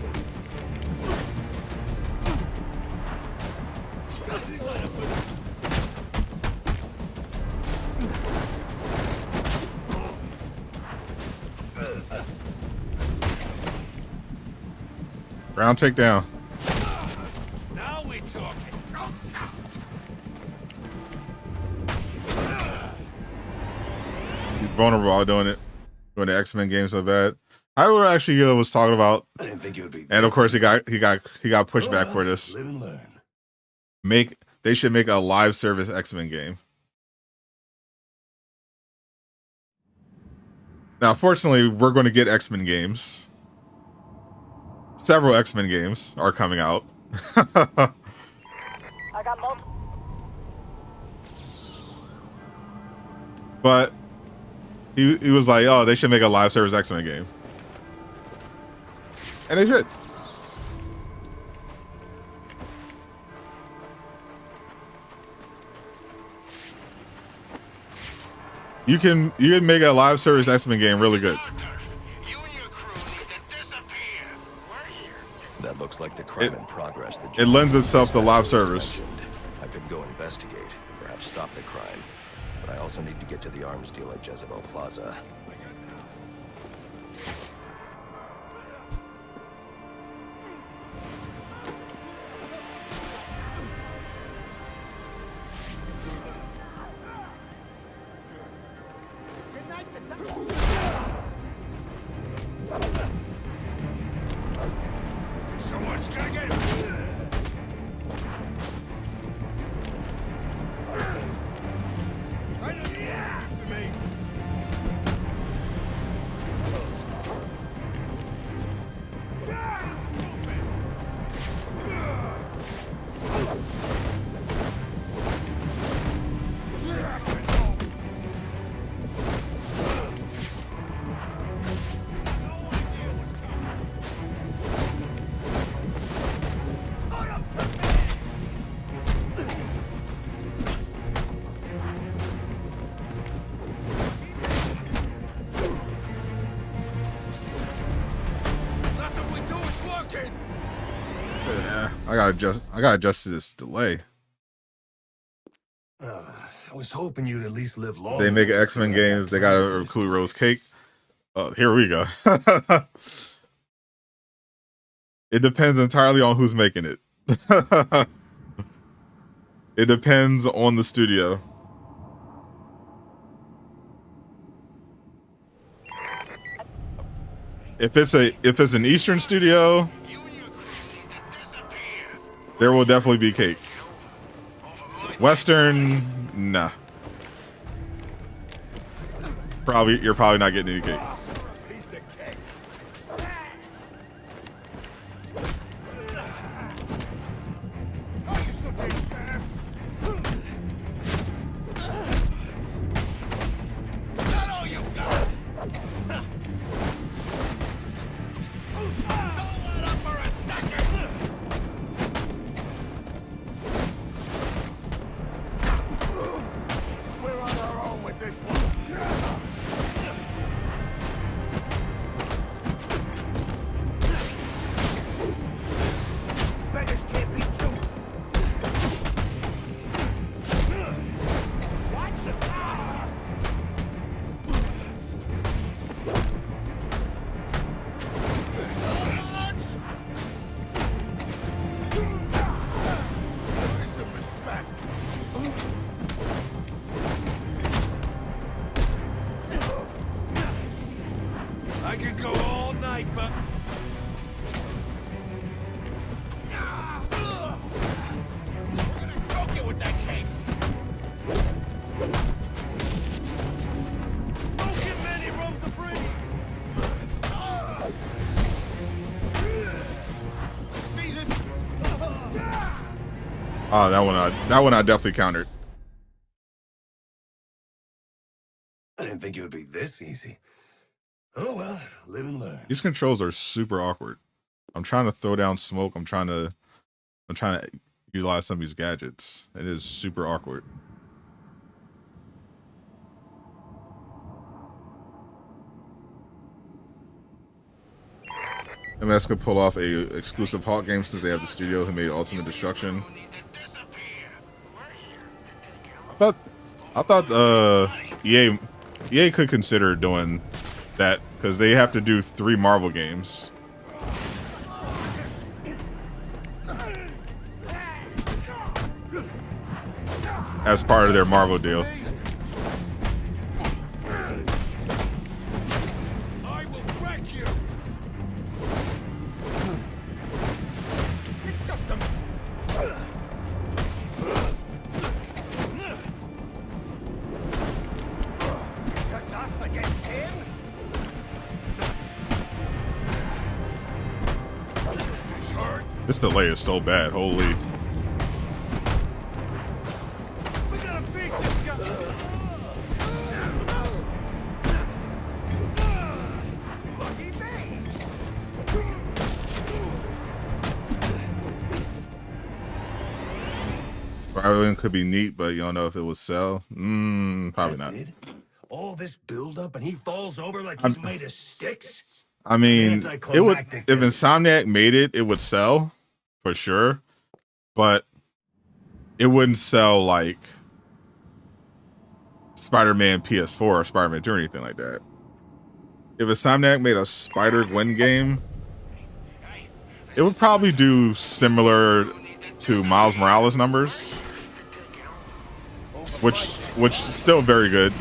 Round takedown. Now we're talking. He's vulnerable while doing it. Doing the X-Men game so bad. I actually was talking about, I didn't think it would be. and of course he got pushed back for this. Live and learn. They should make a live service X-Men game. Now, fortunately, we're going to get X-Men games. Several X-Men games are coming out. I got multiple. But he was like, oh, they should make a live service X-Men game. And they should. You can make a live service X-Men game really good. You and your crew need to disappear. We're here. That looks like the crime in progress. It lends itself to live service. I could go investigate, perhaps stop the crime, but I also need to get to the arms deal at Jezebel Plaza. Someone's gotta get him. Right on the ass to me. gotta adjust to this delay. I was hoping you'd at least live long. They make X-Men games. They gotta include Rose Cake. Oh, here we go. It depends entirely on who's making it. It depends on the studio. If it's an Eastern studio, there will definitely be cake. Western, nah. You're probably not getting any cake. I could go all night, but... We're gonna choke you with that cake! Don't give me any room to breathe! Season! Oh, that one I definitely countered. I didn't think it would be this easy. Oh well, live and learn. These controls are super awkward. I'm trying to throw down smoke. I'm trying to utilize some of these gadgets. It is super awkward. MS could pull off a exclusive Hawk game since they have the studio who made Ultimate Destruction. I thought EA could consider doing that because they have to do 3 Marvel games. As part of their Marvel deal. I will wreck you! It's just a... Just us against him? He's hurt. This delay is so bad. Holy. Rivaling could be neat, but you don't know if it will sell. Probably not. It? All this build up and he falls over like he's made of sticks? I mean, it would, if Insomniac made it, it would sell for sure, but it wouldn't sell like Spider-Man PS4 or Spider-Man 2 or anything like that. If Insomniac made a Spider-Gwen game, it would probably do similar to Miles Morales numbers, which is still very good.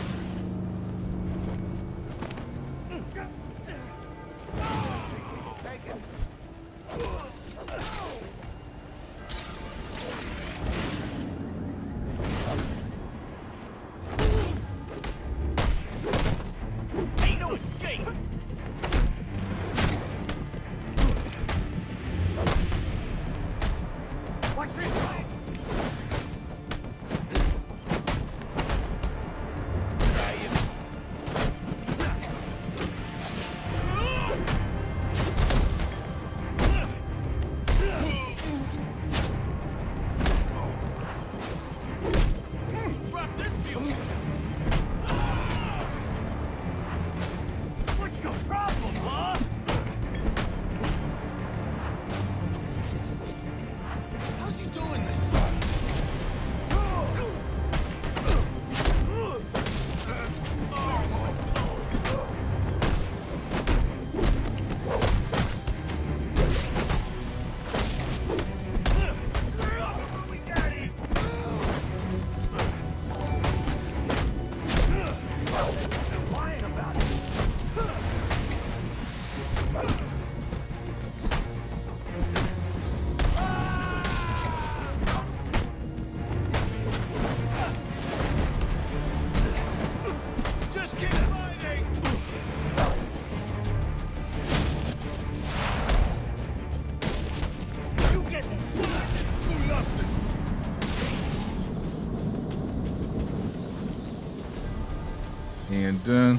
And done.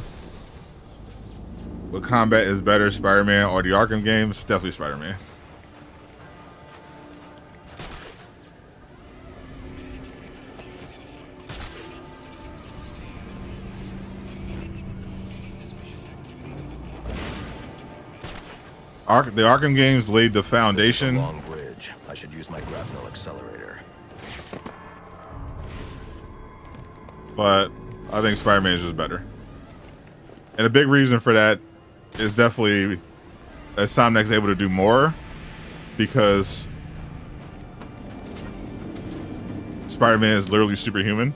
What combat is better, Spider-Man or the Arkham games? Definitely Spider-Man. The Arkham games laid the foundation. Long bridge. I should use my grapnel accelerator. But I think Spider-Man is just better. And a big reason for that is definitely that Somniac's able to do more, because Spider-Man is literally superhuman.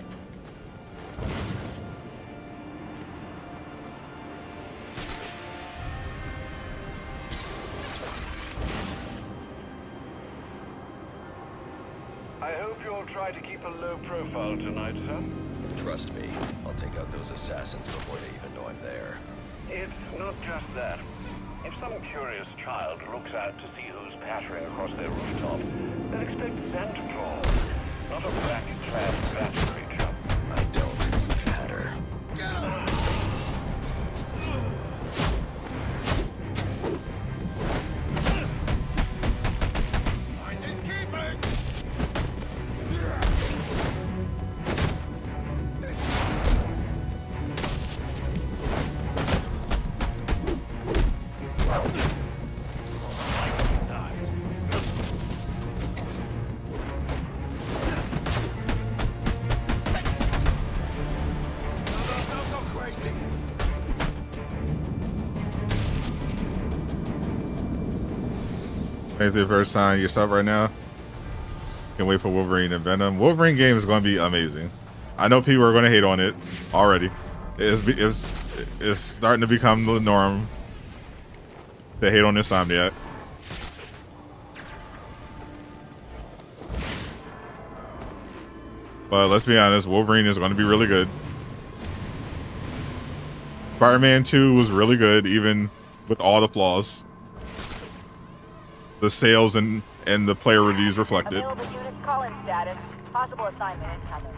I hope you'll try to keep a low profile tonight, sir. Trust me, I'll take out those assassins before they even know I'm there. It's not just that. If some curious child looks out to see who's pattering across their rooftop, they'll expect Santa Claus, not a black-clad bat creature. I don't patter. The first time yourself right now. Can't wait for Wolverine and Venom. Wolverine game is going to be amazing. I know people are going to hate on it already. It's starting to become the norm to hate on Insomniac. But let's be honest, Wolverine is going to be really good. Spider-Man 2 was really good, even with all the flaws. The sales and the player reviews reflect it. Available units call-in status. Possible assignment incoming.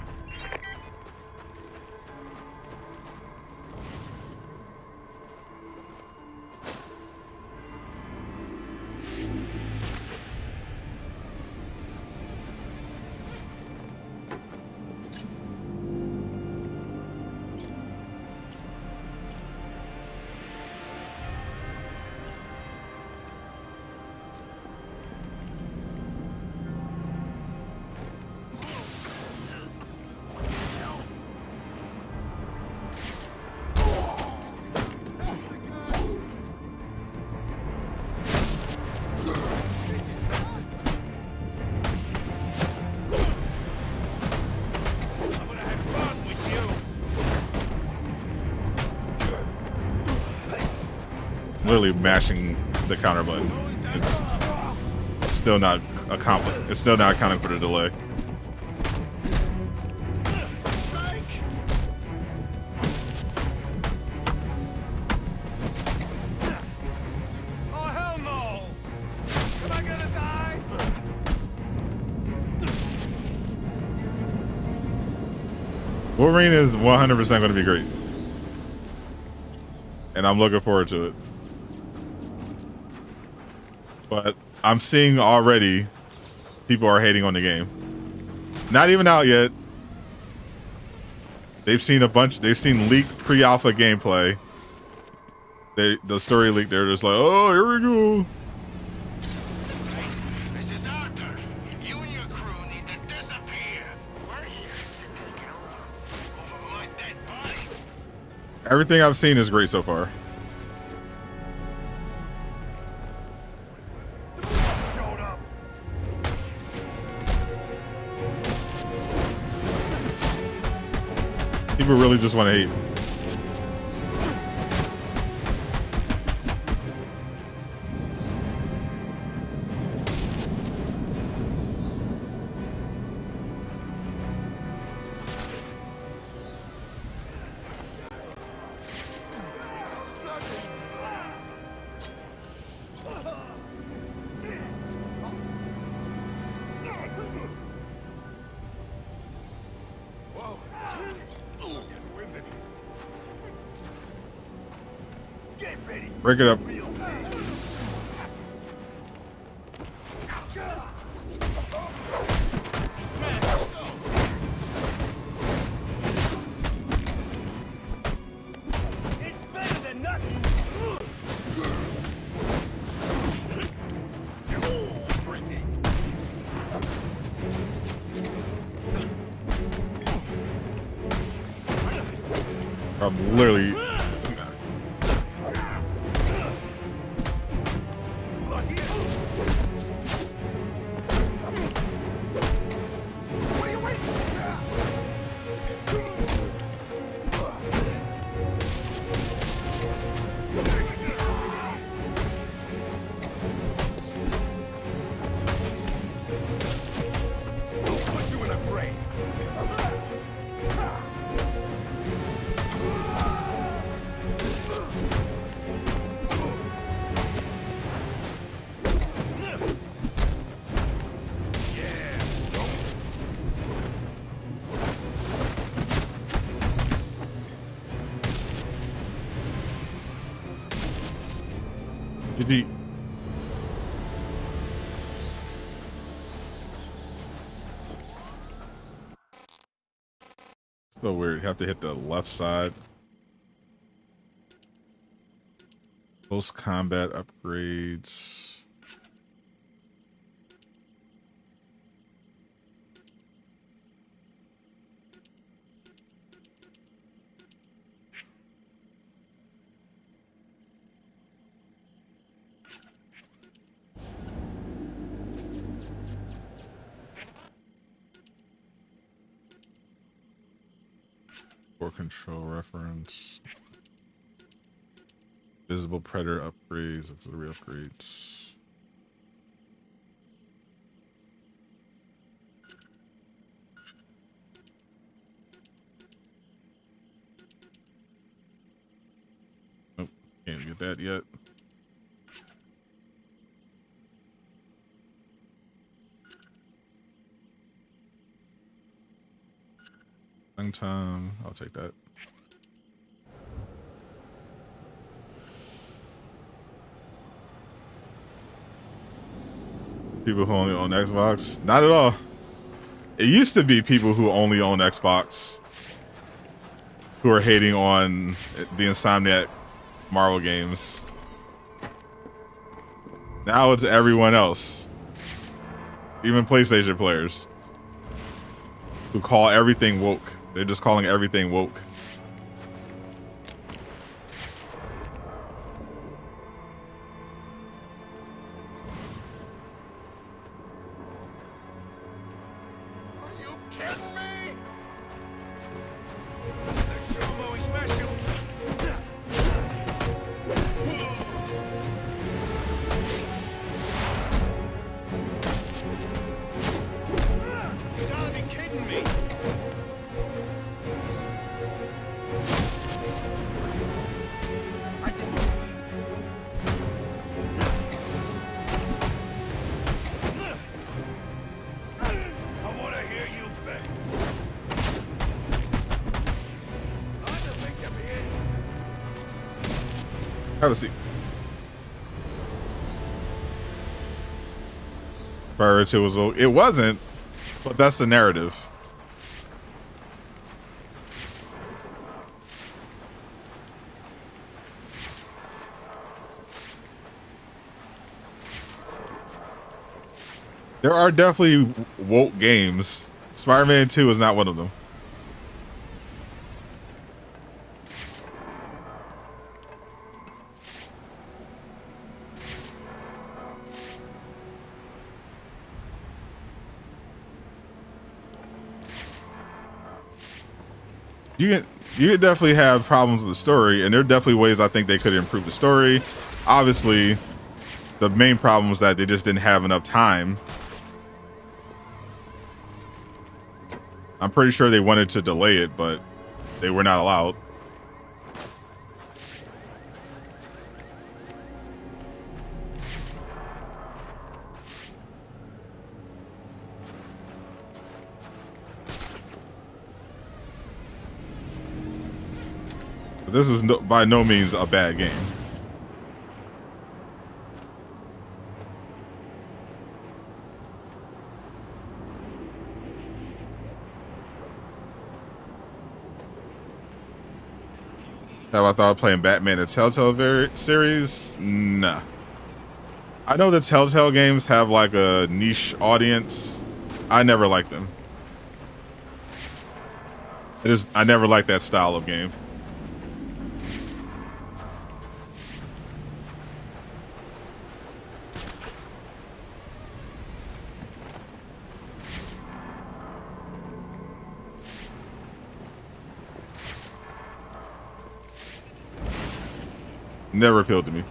Literally mashing the counter button. It's still not accomplished. It's still not accounting for the delay. Oh, hell no! Am I gonna die? Wolverine is 100% going to be great. And I'm looking forward to it. But I'm seeing already people are hating on the game. Not even out yet. They've seen leaked pre-alpha gameplay. The story leak, they're just like, oh, here we go. This is Arthur. You and your crew need to disappear. We're here to take over my dead body. Everything I've seen is great so far. People really just want to hate. Break it up. It's better than nothing. I'm literally. GG. So weird. You have to hit the left side. Close combat upgrades. For control reference. Visible predator upgrades, auxiliary upgrades. Nope, can't get that yet. Time, I'll take that. People who only own Xbox? Not at all. It used to be people who only own Xbox who are hating on the Insomniac Marvel games. Now it's everyone else. Even PlayStation players who call everything woke. They're just calling everything woke. Are you kidding me? Let's show 'em how we smash you. You gotta be kidding me. I want to hear you beg. I don't think you'll be in. Have a seat. Prior to was it wasn't, but that's the narrative. There are definitely woke games. Spider-Man 2 is not one of them. You can definitely have problems with the story, and there are definitely ways I think they could improve the story. Obviously, the main problem was that they just didn't have enough time. I'm pretty sure they wanted to delay it, but they were not allowed. This is by no means a bad game. Have I thought of playing Batman the Telltale series? Nah. I know the Telltale games have like a niche audience. I never liked them. I never liked that style of game. Never appealed to me. Is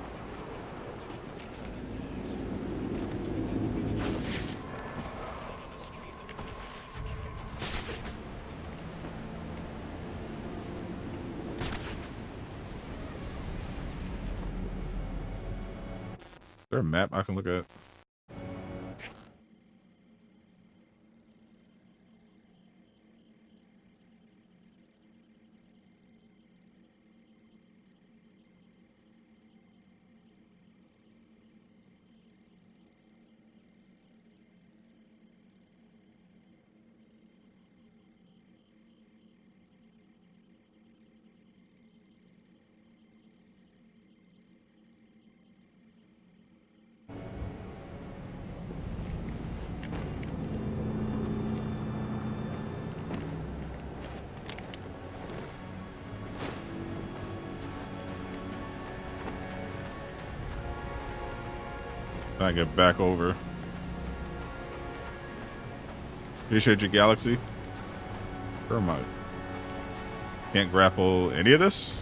there a map I can look at? I get back over. Appreciate your galaxy. Where am I? Can't grapple any of this?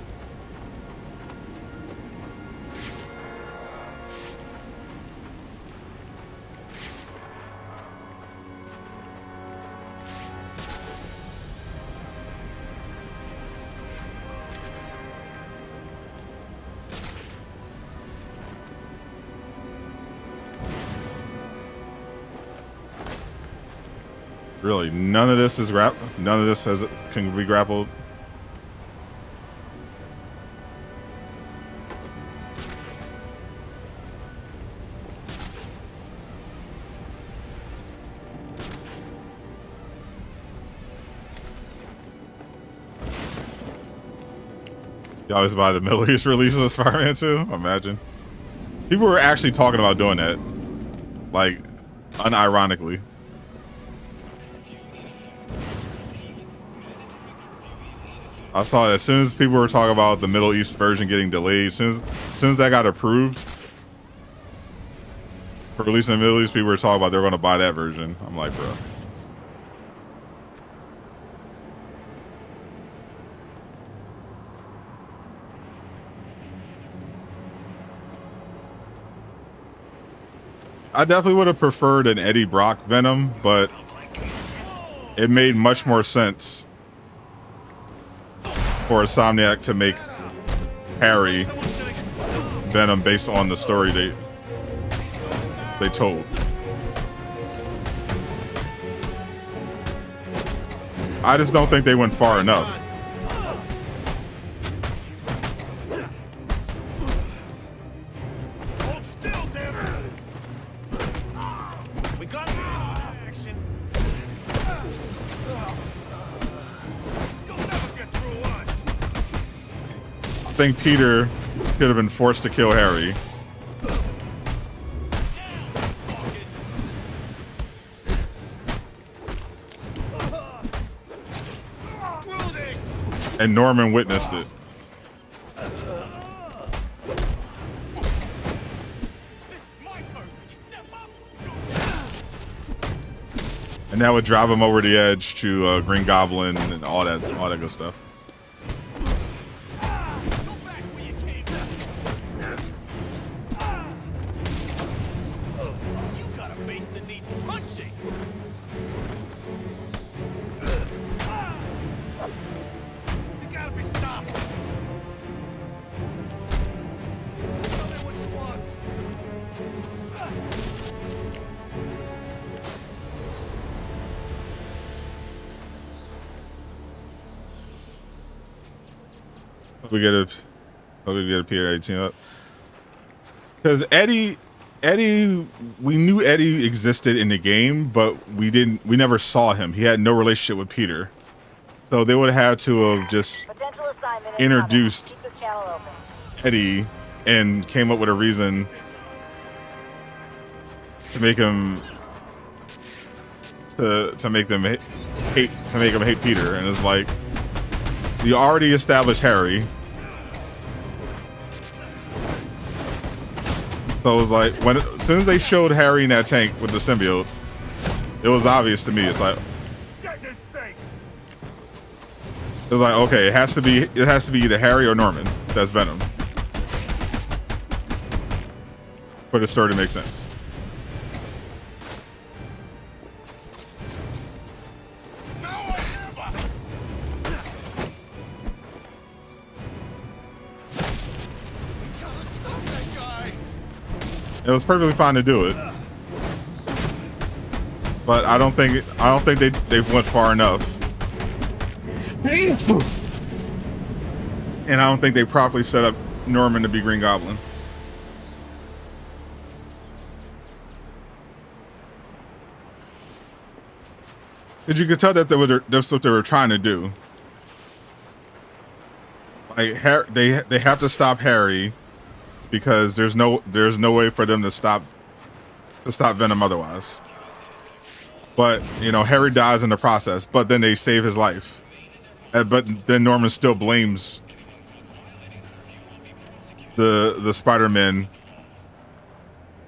Really, none of this is none of this can be grappled. You always buy the Middle East release of Spider-Man 2? Imagine. People were actually talking about doing that. Like, unironically. I saw it as soon as people were talking about the Middle East version getting delayed. As soon as that got approved for releasing in the Middle East, people were talking about they were going to buy that version. I'm like, bro. I definitely would have preferred an Eddie Brock Venom, but it made much more sense for Insomniac to make Harry Venom based on the story they told. I just don't think they went far enough. Hold still, damn it! We got action. You'll never get through us. I think Peter could have been forced to kill Harry. And Norman witnessed it. And that would drive him over the edge to Green Goblin and all that good stuff. We get a Peter 18 up. Because Eddie, we knew Eddie existed in the game, but we never saw him. He had no relationship with Peter. So they would have had to have just introduced channel open. Eddie and came up with a reason to make him to make them hate Peter, and it's like you already established Harry. So it was like as soon as they showed Harry in that tank with the symbiote, it was obvious to me. It's like okay, it has to be either Harry or Norman that's Venom for the story to make sense. It was perfectly fine to do it, but I don't think they went far enough, and I don't think they properly set up Norman to be Green Goblin. Because you could tell that that's what they were trying to do. Like they have to stop Harry, because there's no way for them to stop Venom otherwise. But you know, Harry dies in the process, but then they save his life. But then Norman still blames the Spider-Man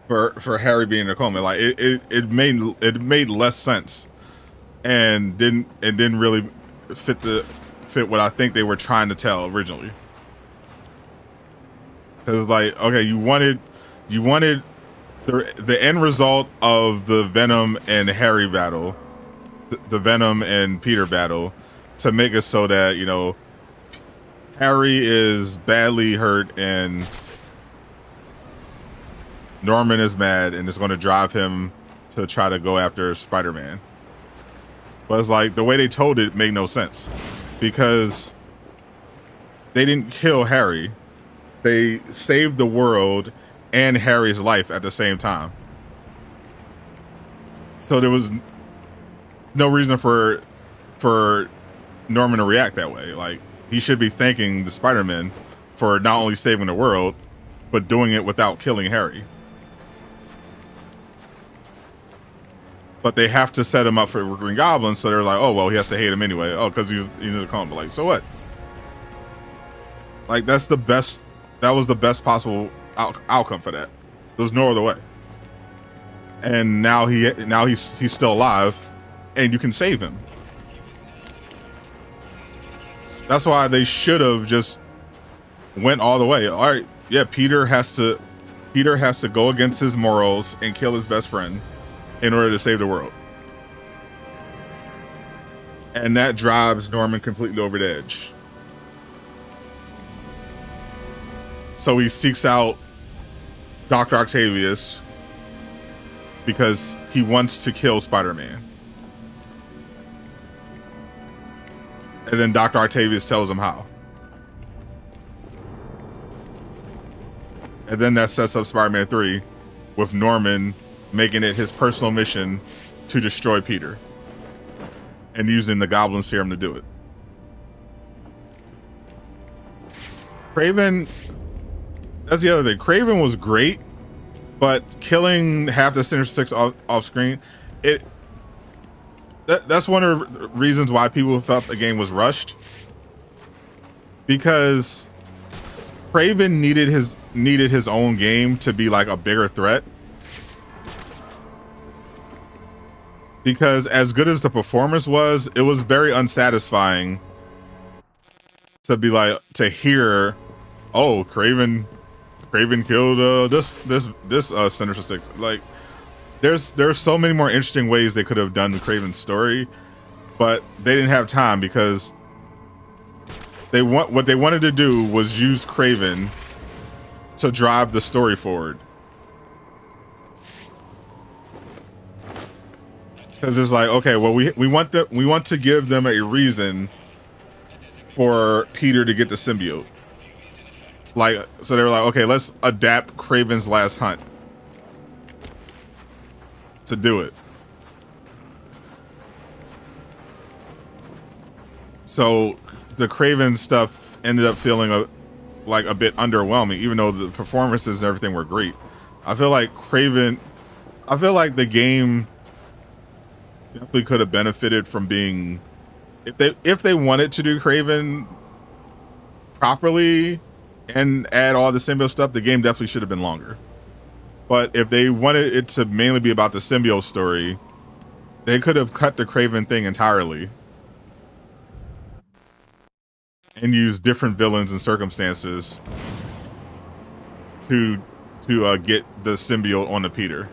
for Harry being in a coma. Like it made less sense, and didn't really fit what I think they were trying to tell originally. Because like, okay, you wanted the end result of the Venom and Harry battle, the Venom and Peter battle, to make it so that, you know, Harry is badly hurt and Norman is mad and it's going to drive him to try to go after Spider-Man. But it's like the way they told it made no sense, because they didn't kill Harry. They saved the world and Harry's life at the same time. So there was no reason for Norman to react that way. Like, he should be thanking the Spider-Man for not only saving the world, but doing it without killing Harry. But they have to set him up for Green Goblin, so they're like, oh, well, he has to hate him anyway. Oh, because he's in the coma. Like, so what? Like, that was the best possible outcome for that. There's no other way. And now he's still alive, and you can save him. That's why they should have just went all the way. All right, yeah, Peter has to go against his morals and kill his best friend in order to save the world. And that drives Norman completely over the edge. So he seeks out Dr. Octavius because he wants to kill Spider-Man. And then Dr. Octavius tells him how. And then that sets up Spider-Man 3 with Norman making it his personal mission to destroy Peter and using the Goblin Serum to do it. Craven, that's the other thing. Craven was great, but killing half the Sinister Six off screen, that's one of the reasons why people felt the game was rushed. Because Craven needed his own game to be like a bigger threat. Because as good as the performance was, it was very unsatisfying to be like, to hear, oh, Craven killed this Sinister Six. Like, there's so many more interesting ways they could have done the Craven story, but they didn't have time because what they wanted to do was use Craven to drive the story forward. Because it's like, okay, well, we want to give them a reason for Peter to get the symbiote. Like, so they were like, okay, let's adapt Craven's Last Hunt to do it. So the Craven stuff ended up feeling like a bit underwhelming, even though the performances and everything were great. I feel like the game definitely could have benefited from being, if they wanted to do Kraven properly and add all the symbiote stuff, the game definitely should have been longer. But if they wanted it to mainly be about the symbiote story, they could have cut the Kraven thing entirely and used different villains and circumstances to get the symbiote onto Peter.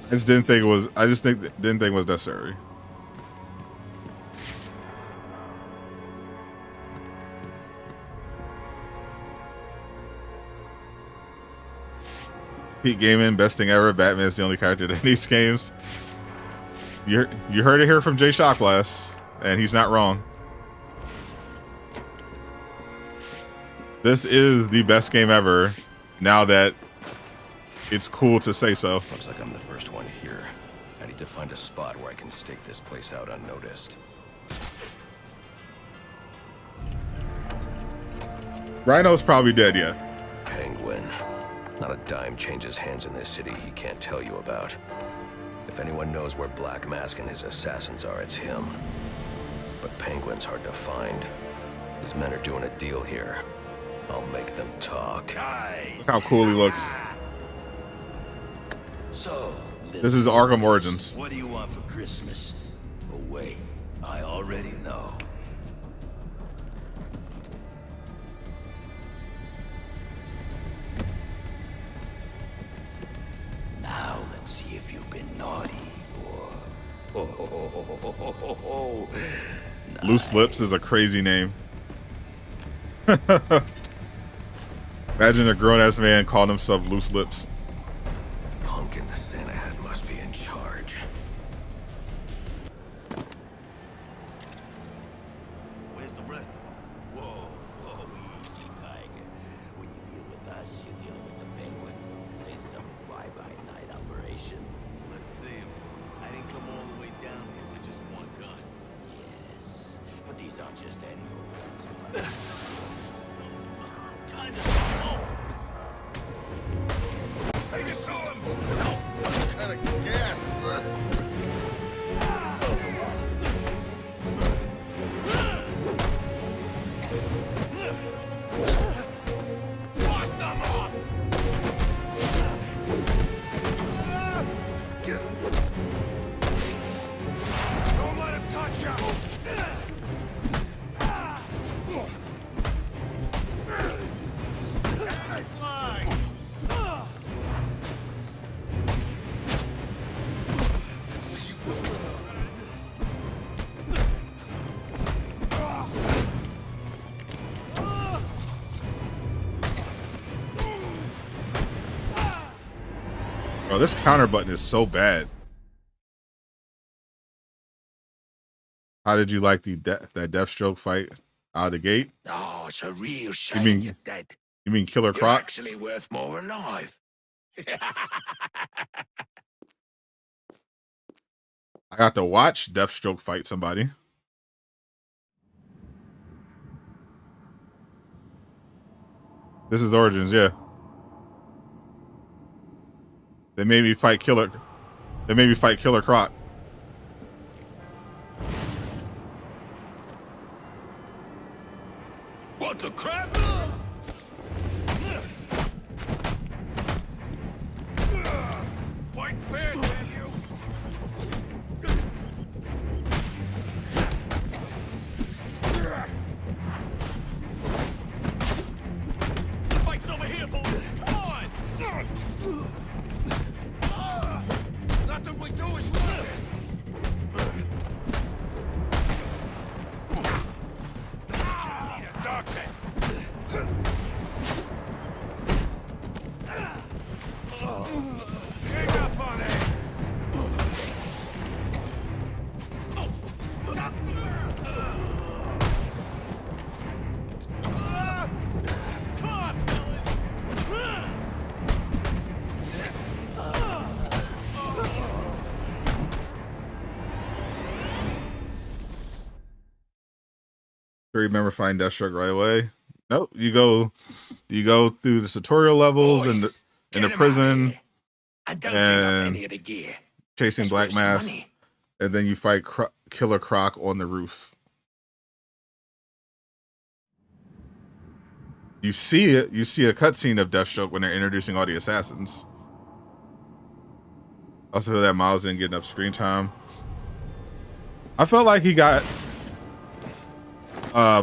I just didn't think it was. Didn't think it was necessary. Peak Gaming, best thing ever. Batman is the only character that needs games. You heard it here from Jay Shocklast, and he's not wrong. This is the best game ever. Now that it's cool to say so. Looks like I'm the first one here. I need to find a spot where I can stake this place out unnoticed. Rhino's probably dead yet. Penguin. Not a dime changes hands in this city he can't tell you about. If anyone knows where Black Mask and his assassins are, it's him. But Penguin's hard to find. His men are doing a deal here. I'll make them talk. Look how cool he looks. So, this is Arkham Origins. What do you want for Christmas? Oh wait, I already know. Now let's see if you've been naughty or... Loose Lips is a crazy name. Imagine a grown-ass man calling himself Loose Lips. Punk in the Santa hat must be in charge. Where's the rest of them? Whoa, easy, Tiger. When you deal with us, you're dealing with the Penguin. This ain't some fly-by-night operation. Let's see him. I didn't come all the way down here with just one gun. Yes, but these aren't just any old guns. Kind of smoke. Take it to him. No, what kind of gas? Don't let him touch you! Bro, this counter button is so bad. How did you like that Deathstroke fight out of the gate? Oh, it's a real shame you're dead. You mean Killer You're Croc? actually worth more alive. I got to watch Deathstroke fight somebody. This is Origins, yeah. They made me fight Killer Croc. What the crap? Fight fair, damn you! Fight's over here, boy. Come on! Nothing we do is right! Need a doctor! remember finding Deathstroke right away. Nope. You go through the tutorial levels and in the prison and chasing Black Mask, and then you fight Killer Croc on the roof. You see it. You see a cutscene of Deathstroke when they're introducing all the assassins. Also feel that Miles didn't get enough screen time. I felt like he got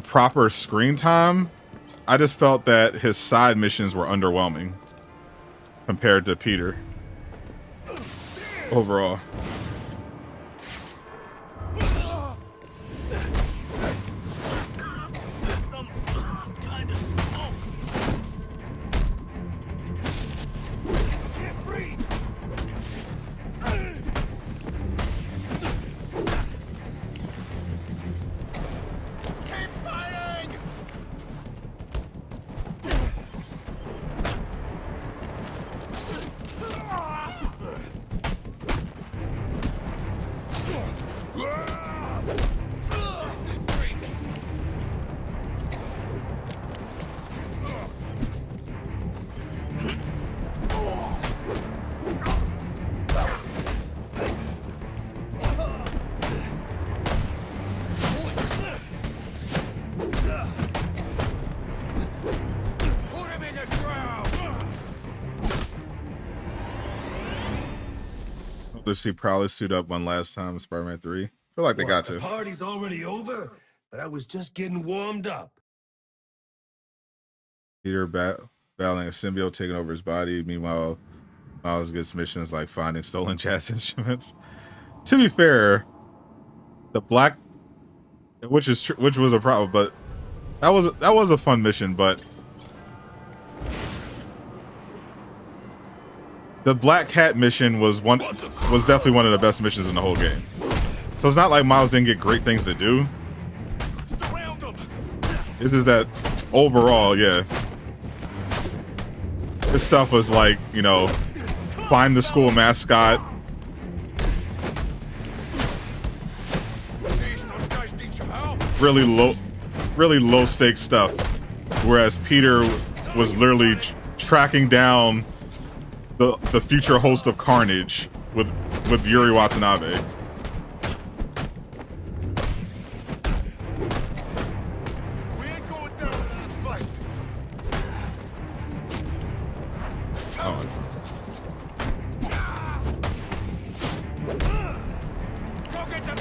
proper screen time. I just felt that his side missions were underwhelming compared to Peter overall. Let's see Prowler suit up one last time in Spider-Man 3. Feel like they got to. The party's already over, but I was just getting warmed up. Peter battling a symbiote taking over his body. Meanwhile, Miles gets missions like finding stolen jazz instruments. To be fair, the black, which was a problem, but that was a fun mission. But the Black Cat mission was definitely one of the best missions in the whole game. So it's not like Miles didn't get great things to do. It's just that overall, yeah. This stuff was like, you know, find the school mascot. Really low stakes stuff. Whereas Peter was literally tracking down the future host of Carnage with Yuri Watanabe. We ain't going down in this fight. Oh. Go get them.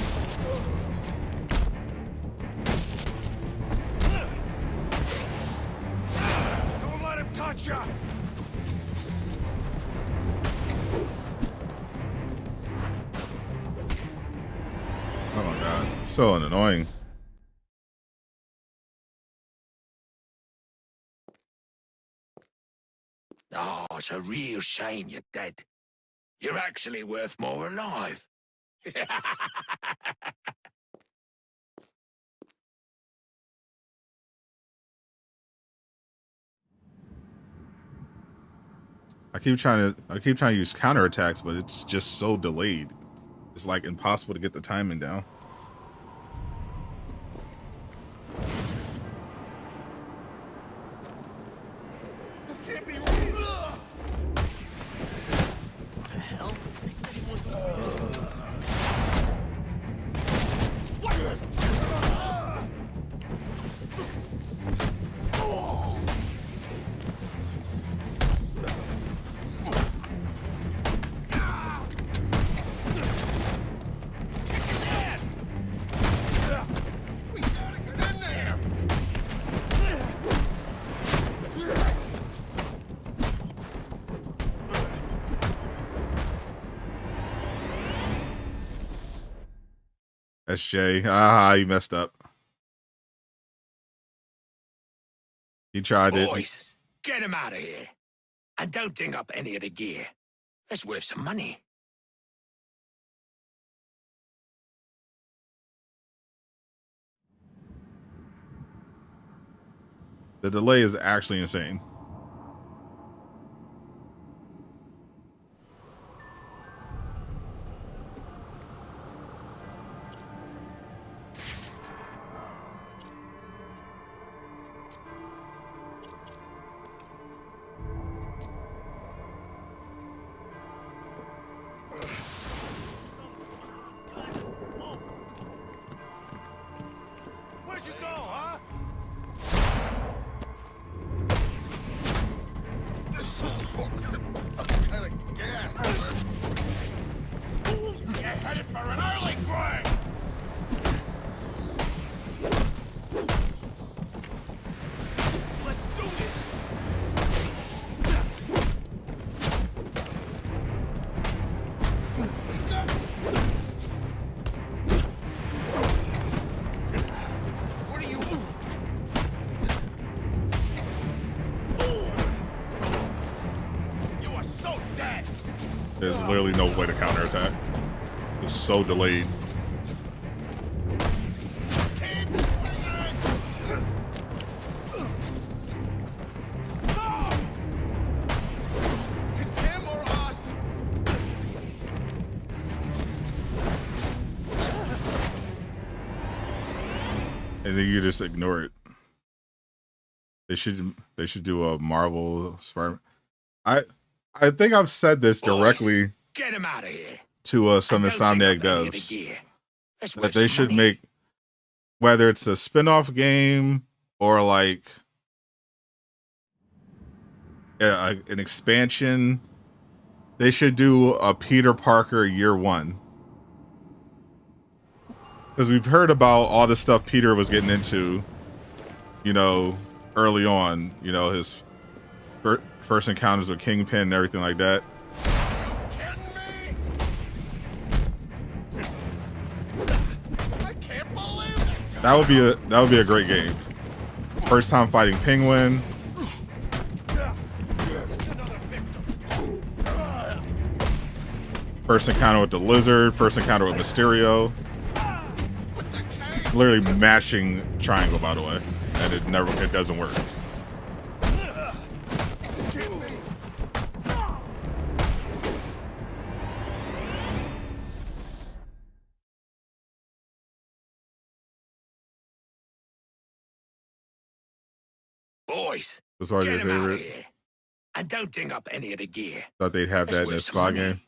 Don't let him touch ya. Oh my god, so annoying. Oh, it's a real shame you're dead. You're actually worth more alive. I keep trying to use counterattacks, but it's just so delayed. It's like impossible to get the timing down. This can't be real. The hell? They said he was What is? SJ, you messed up. He tried it. Boys, get him out of here. And don't ding up any of the gear. It's worth some money. The delay is actually insane. Where'd you go, huh? I'm kind of gassed. You're headed for an early grave! Let's do this. What are you? You are so dead. There's literally no way to counterattack. It's so delayed. It's him or us. And then you just ignore it. They should do a Marvel Spider-Man. I think I've said this directly Get him out of here. to some And don't Insomniac take up any of the devs gear. That's that worth they some should money. make, whether it's a spin-off game or like an expansion, they should do a Peter Parker year one. Because we've heard about all the stuff Peter was getting into, you know, early on, you know, his first encounters with Kingpin and everything like that. That would be a great game. First time fighting Penguin. First encounter with the Lizard. First encounter with Mysterio. Literally mashing triangle, by the way, and it doesn't work. Boys, That's why get your him out of favorite. here. And don't ding up any of the gear. Thought they'd have That's that in a worth some squad money. game.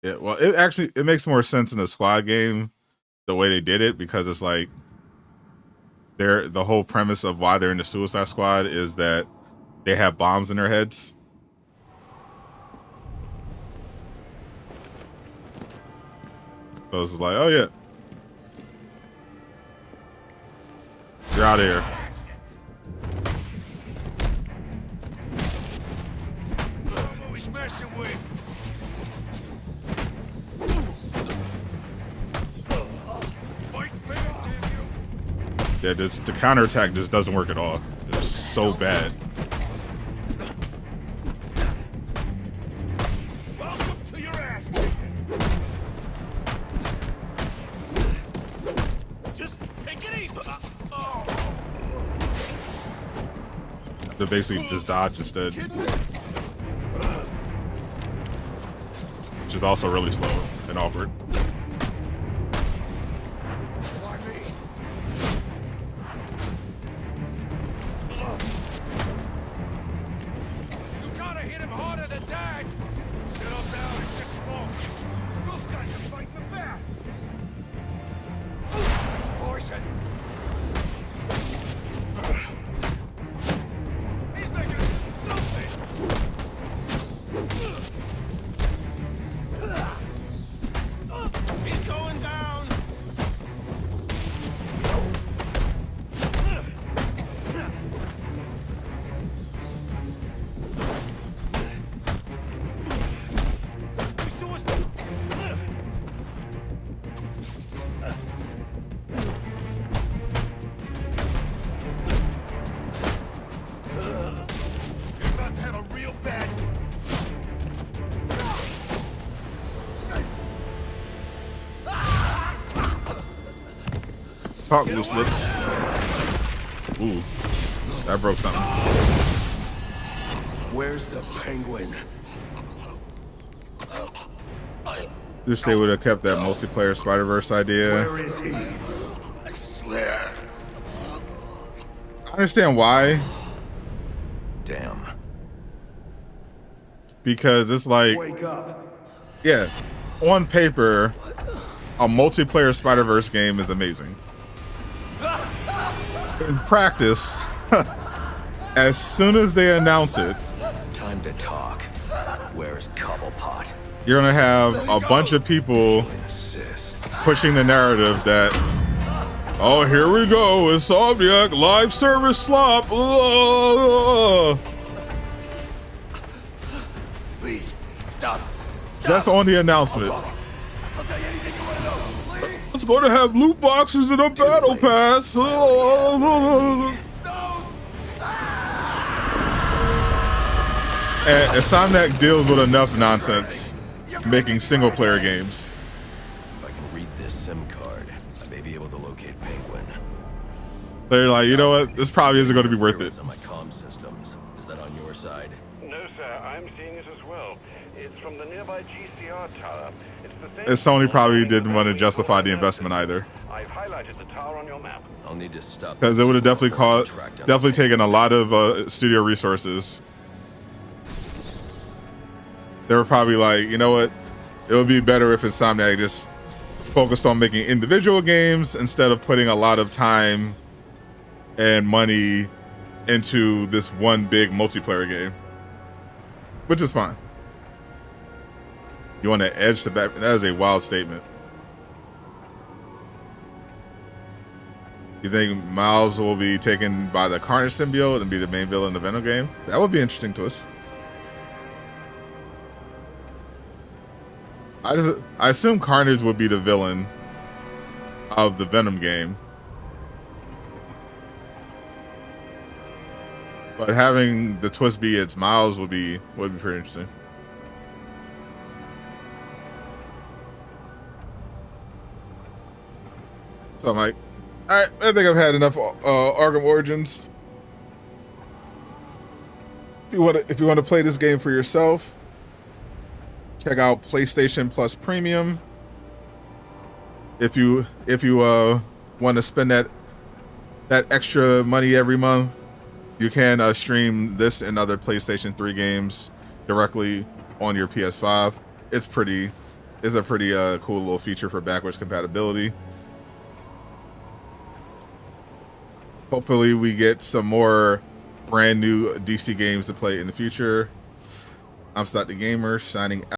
Yeah, well, it makes more sense in the squad game the way they did it, because it's like the whole premise of why they're in the Suicide Squad is that they have bombs in their heads. So it's like, oh yeah, you're out of here. What we smashing with? Fight fair, damn you. Yeah, the counterattack just doesn't work at all. It's so bad. Welcome to your ass. Just take it easy. They basically just dodge instead, which is also really slow and awkward. Why me? You gotta hit him harder than that. Get up now and just smoke. Those guys are fighting back. This portion. He's making it stupid. He's going down. You saw us. You're about to have a real bad. Talk, loose lips. Ooh, that broke something. Where's the Penguin? Wish they would have kept that multiplayer Spider-Verse idea. Where is he? I swear. I understand why, Damn. because it's like, Wake up. yeah, on paper, a multiplayer Spider-Verse game is amazing. in practice, as soon as they announce it, Time to talk. Where's Cobblepot? you're gonna have a bunch of people pushing the narrative that, oh, here we go, Insomniac live service slop. Please, stop. That's on the announcement. It's going to have loot boxes and a battle pass. And Insomniac deals with enough nonsense making single player games. If I can read this SIM card, I may be able to locate Penguin. They're like, you know what? This probably isn't going to be worth it. On my comm systems. Is that on your side? No, sir. I'm seeing it as well. It's from the nearby GCR tower. It's the same. And Sony probably didn't want to justify the investment either, I've highlighted the tower on your map. I'll need to stop. because it would have definitely taken a lot of studio resources. They were probably like, you know what? It would be better if Insomniac just focused on making individual games instead of putting a lot of time and money into this one big multiplayer game, which is fine. You want to edge the back? That is a wild statement. You think Miles will be taken by the Carnage symbiote and be the main villain of the Venom game? That would be interesting to us. I assume Carnage would be the villain of the Venom game, but having the twist be it's Miles would be pretty interesting. So I'm like, all right, I think I've had enough Arkham Origins. If you want to play this game for yourself, check out PlayStation Plus Premium. If you want to spend that extra money every month, you can stream this and other PlayStation 3 games directly on your PS5. It's a pretty cool little feature for backwards compatibility. Hopefully we get some more brand new DC games to play in the future. I'm Sadot the Gamer, signing out.